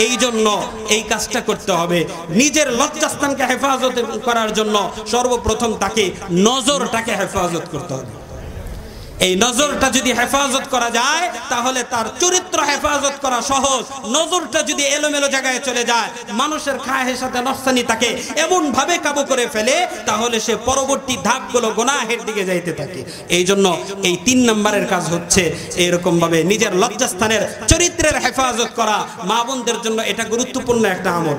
এই জন্য এই কাজটা করতে হবে। নিজের লজ্জাস্থানকে হেফাজত করার জন্য সর্বপ্রথম তাকে নজরটাকে হেফাজত করতে হবে। এই নজরটা যদি হেফাজত করা যায় তাহলে তার চরিত্র হেফাজত করা সহজ। নজরটা যদি এলোমেলো জায়গায় চলে যায়, মানুষের খায়ের সাথে নফসানি তাকে এমন ভাবে কাবু করে ফেলে, তাহলে সে পরবর্তী ধাপগুলো গুনাহের দিকে যাইতে থাকে। এই জন্য এই 3 নম্বরের কাজ হচ্ছে এরকম ভাবে নিজের লজ্জাস্থানের চরিত্রের হেফাজত করা। মা বোনদের জন্য এটা গুরুত্বপূর্ণ একটা আমল।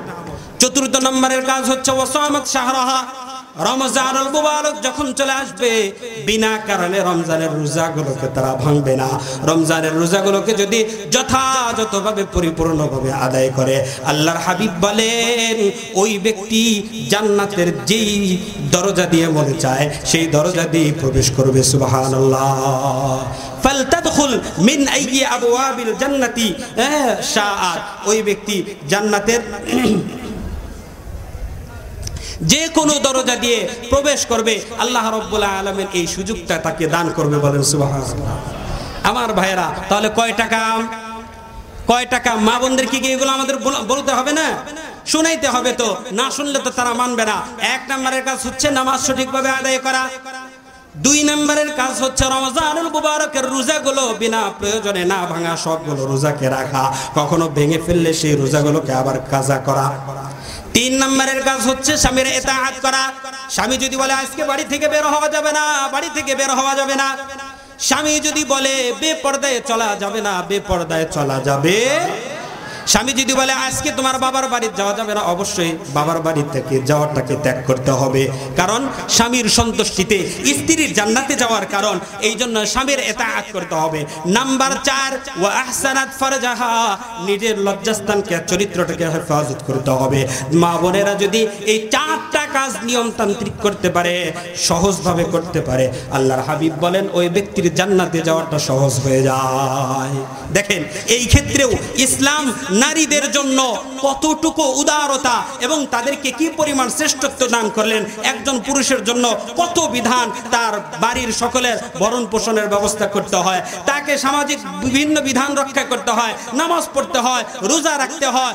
4 নম্বরের কাজ হচ্ছে ওয়াসামাত শাহরাহা। রমজানুল মুবারক যখন চলে আসবে, বিনা কারণে রমজানের রোজাগুলোকে তারা ভাঙবে না। রমজানের রোজাগুলোকে যদি যথাযথভাবে পরিপূর্ণভাবে আদায় করে, আল্লাহর হাবিব বলেন ওই ব্যক্তি জান্নাতের যেই দরজা দিয়ে মনে চায় সেই দরজা দিয়ে প্রবেশ করবে। সুবহানাল্লাহ। ফালতাদখুল মিন আইয়ি আবওয়াবিল জান্নাতি শাআত। ওই ব্যক্তি জান্নাতের যে কোনো দরজা দিয়ে প্রবেশ করবে, আল্লাহ রাব্বুল আলামিন এই সুযোগটা তাকে দান করবে। বলেন সুবহানাল্লাহ। আমার ভাইরা, তাহলে কয় টাকা মা বোনদেরকে কি এগুলো আমাদের বলতে হবে না? শুনাইতে হবে তো, না শুনলে তো তারা মানবে না। 1 নম্বরের কাজ হচ্ছে নামাজ সঠিকভাবে আদায় করা। 2 নম্বরের কাজ হচ্ছে রমজানুল মুবারকের রোজাগুলো বিনা প্রয়োজনে না ভাঙা, সবগুলো রোজাকে রাখা, কখনো ভেঙে ফেললে সেই রোজাগুলোকে আবার কাজা করা। 3 নম্বরের কাজ হচ্ছে স্বামীর ইতাআত করা। স্বামী যদি বলে আজকে বাড়ি থেকে বের হওয়া যাবে না, বাড়ি থেকে বের হওয়া যাবে না। স্বামী যদি বলে বেপরদায় চলা যাবে না, বেপরদায় চলা যাবে। স্বামী যদি বলে আজকে তোমার বাবার বাড়ি যাওয়া যাবে না, অবশ্যই বাবার বাড়ি থেকে যাওয়াটাকে ত্যাগ করতে হবে। কারণ স্বামীর সন্তুষ্টিতে স্ত্রীর জান্নাতে যাওয়ার কারণ, এই জন্য স্বামীর ইতাআত করতে হবে। নাম্বার 4, ওয়া আহসানাত ফারজাহা। নিজের লজ্জাস্থানকে, চরিত্রটাকে হেফাজত করতে হবে। মা বোনেরা যদি এই 4টা কাজ নিয়মতান্ত্রিক করতে পারে, সহজভাবে করতে পারে, আল্লাহর হাবিব বলেন ওই ব্যক্তির জান্নাতে যাওয়াটা সহজ হয়ে যায়। দেখেন এই ক্ষেত্রেও ইসলাম নারীদের জন্য কতটুকু উদারতা এবং তাদেরকে কি পরিমাণ শ্রেষ্ঠত্ব দান করলেন। একজন পুরুষের জন্য কত বিধান, তার বাড়ির সকলের ভরণ পোষণের ব্যবস্থা করতে হয়, তাকে সামাজিক বিভিন্ন বিধান রক্ষা করতে হয়, নামাজ পড়তে হয়, রোজা রাখতে হয়,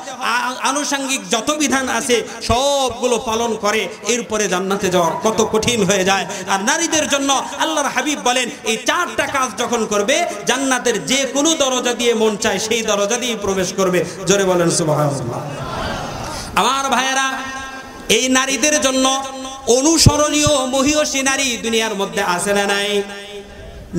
আনুষঙ্গিক যত বিধান আছে সবগুলো পালন করে এরপরে জান্নাতে যাওয়া কত কঠিন হয়ে যায়। আর নারীদের জন্য আল্লাহর হাবিব বলেন এই 4টা কাজ যখন করবে, জান্নাতের যে কোনো দরজা দিয়ে মন চায় সেই দরজা দিয়ে প্রবেশ করবে। জোরে বলেন সুবহানাল্লাহ। আমার ভাইয়েরা, এই নারীদের জন্য অনুসরণীয় মহিয়সী নারী দুনিয়ার মধ্যে আছে না নাই?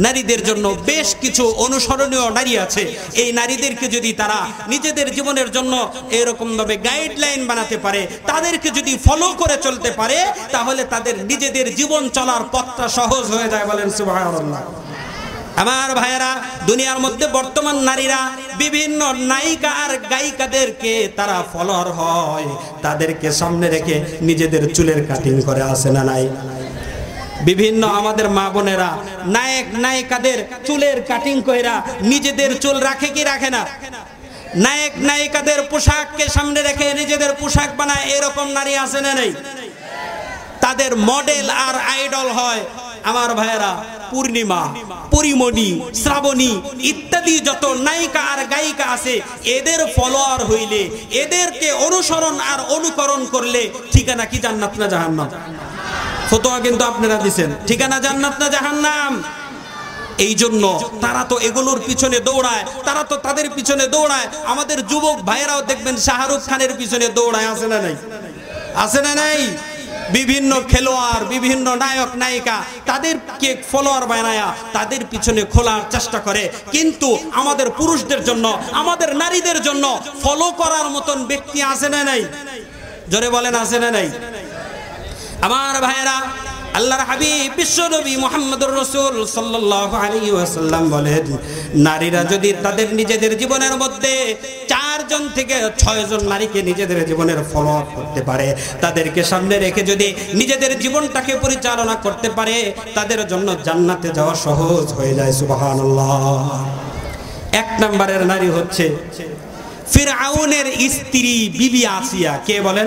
নারীদের জন্য বেশ কিছু অনুসরণীয় নারী আছে। এই নারীদেরকে যদি তারা নিজেদের জীবনের জন্য এরকম ভাবে গাইডলাইন বানাতে পারে, তাদেরকে যদি ফলো করে চলতে পারে, তাহলে তাদের নিজেদের জীবন চলার পথটা সহজ হয়ে যায়। বলেন সুবহানাল্লাহ। আমার ভাইয়েরা, দুনিয়ার মধ্যে বর্তমান নারীরা বিভিন্ন নায়িকা আর গায়িকাদেরকে তারা ফলোয়ার হয়, তাদেরকে সামনে রেখে নিজেদের চুলের কাটিং করে, আসে না নাই? বিভিন্ন আমাদের মা বোনেরা নায়ক নায়িকাদের চুলের কাটিং কইরা নিজেদের চুল রাখে কি রাখে না? নায়ক নায়িকাদের পোশাককে সামনে রেখে নিজেদের পোশাক বানায়, এরকম নারী আছে না নাই? তাদের মডেল আর আইডল হয় আমার ভাইয়েরা পূর্ণিমা, পরিমণি, শ্রাবণী ইত্যাদি যত নায়িকা আর গায়িকা আছে, এদের ফলোয়ার হইলে, এদেরকে অনুসরণ আর অনুকরণ করলে ঠিকানা কি জান্নাত না জাহান্নাম? ফতোয়া কিন্তু আপনারা দিবেন, ঠিকানা জান্নাত না জাহান্নাম। এই জন্য তারা তো এগুলোর পিছনে দৌড়ায়, তারা তো তাদের পিছনে দৌড়ায়। আমাদের যুবক ভাইয়েরাও দেখবেন শাহরুখ খানের পিছনে দৌড়ায়, আছে না নাই? আছে না নাই? বিভিন্ন খেলোয়াড়, বিভিন্ন নায়ক নায়িকা তাদেরকে ফলোয়ার বানায়া তাদের পিছনে খোলার চেষ্টা করে। কিন্তু আমাদের পুরুষদের জন্য, আমাদের নারীদের জন্য ফলো করার মতন ব্যক্তি আছে না নাই? জোরে বলেন, আছে না নাই? আমার ভাইয়েরা, আল্লাহর হাবিব বিশ্বনবী মুহাম্মদুর রাসূল সাল্লাল্লাহু আলাইহি ওয়াসাল্লাম বলেন, নারীরা যদি তাদের নিজেদের জীবনের মধ্যে 4 জন থেকে 6 জন নারীকে নিজেদের জীবনের ফলো করতে পারে, তাদেরকে সামনে রেখে যদি নিজেদের জীবনটাকে পরিচালনা করতে পারে, তাদের জন্য জান্নাতে যাওয়া সহজ হয়ে যায়। সুবহানাল্লাহ। 1 নম্বরের নারী হচ্ছে ফিরআউনের স্ত্রী বিবি আসিয়া। কে বলেন?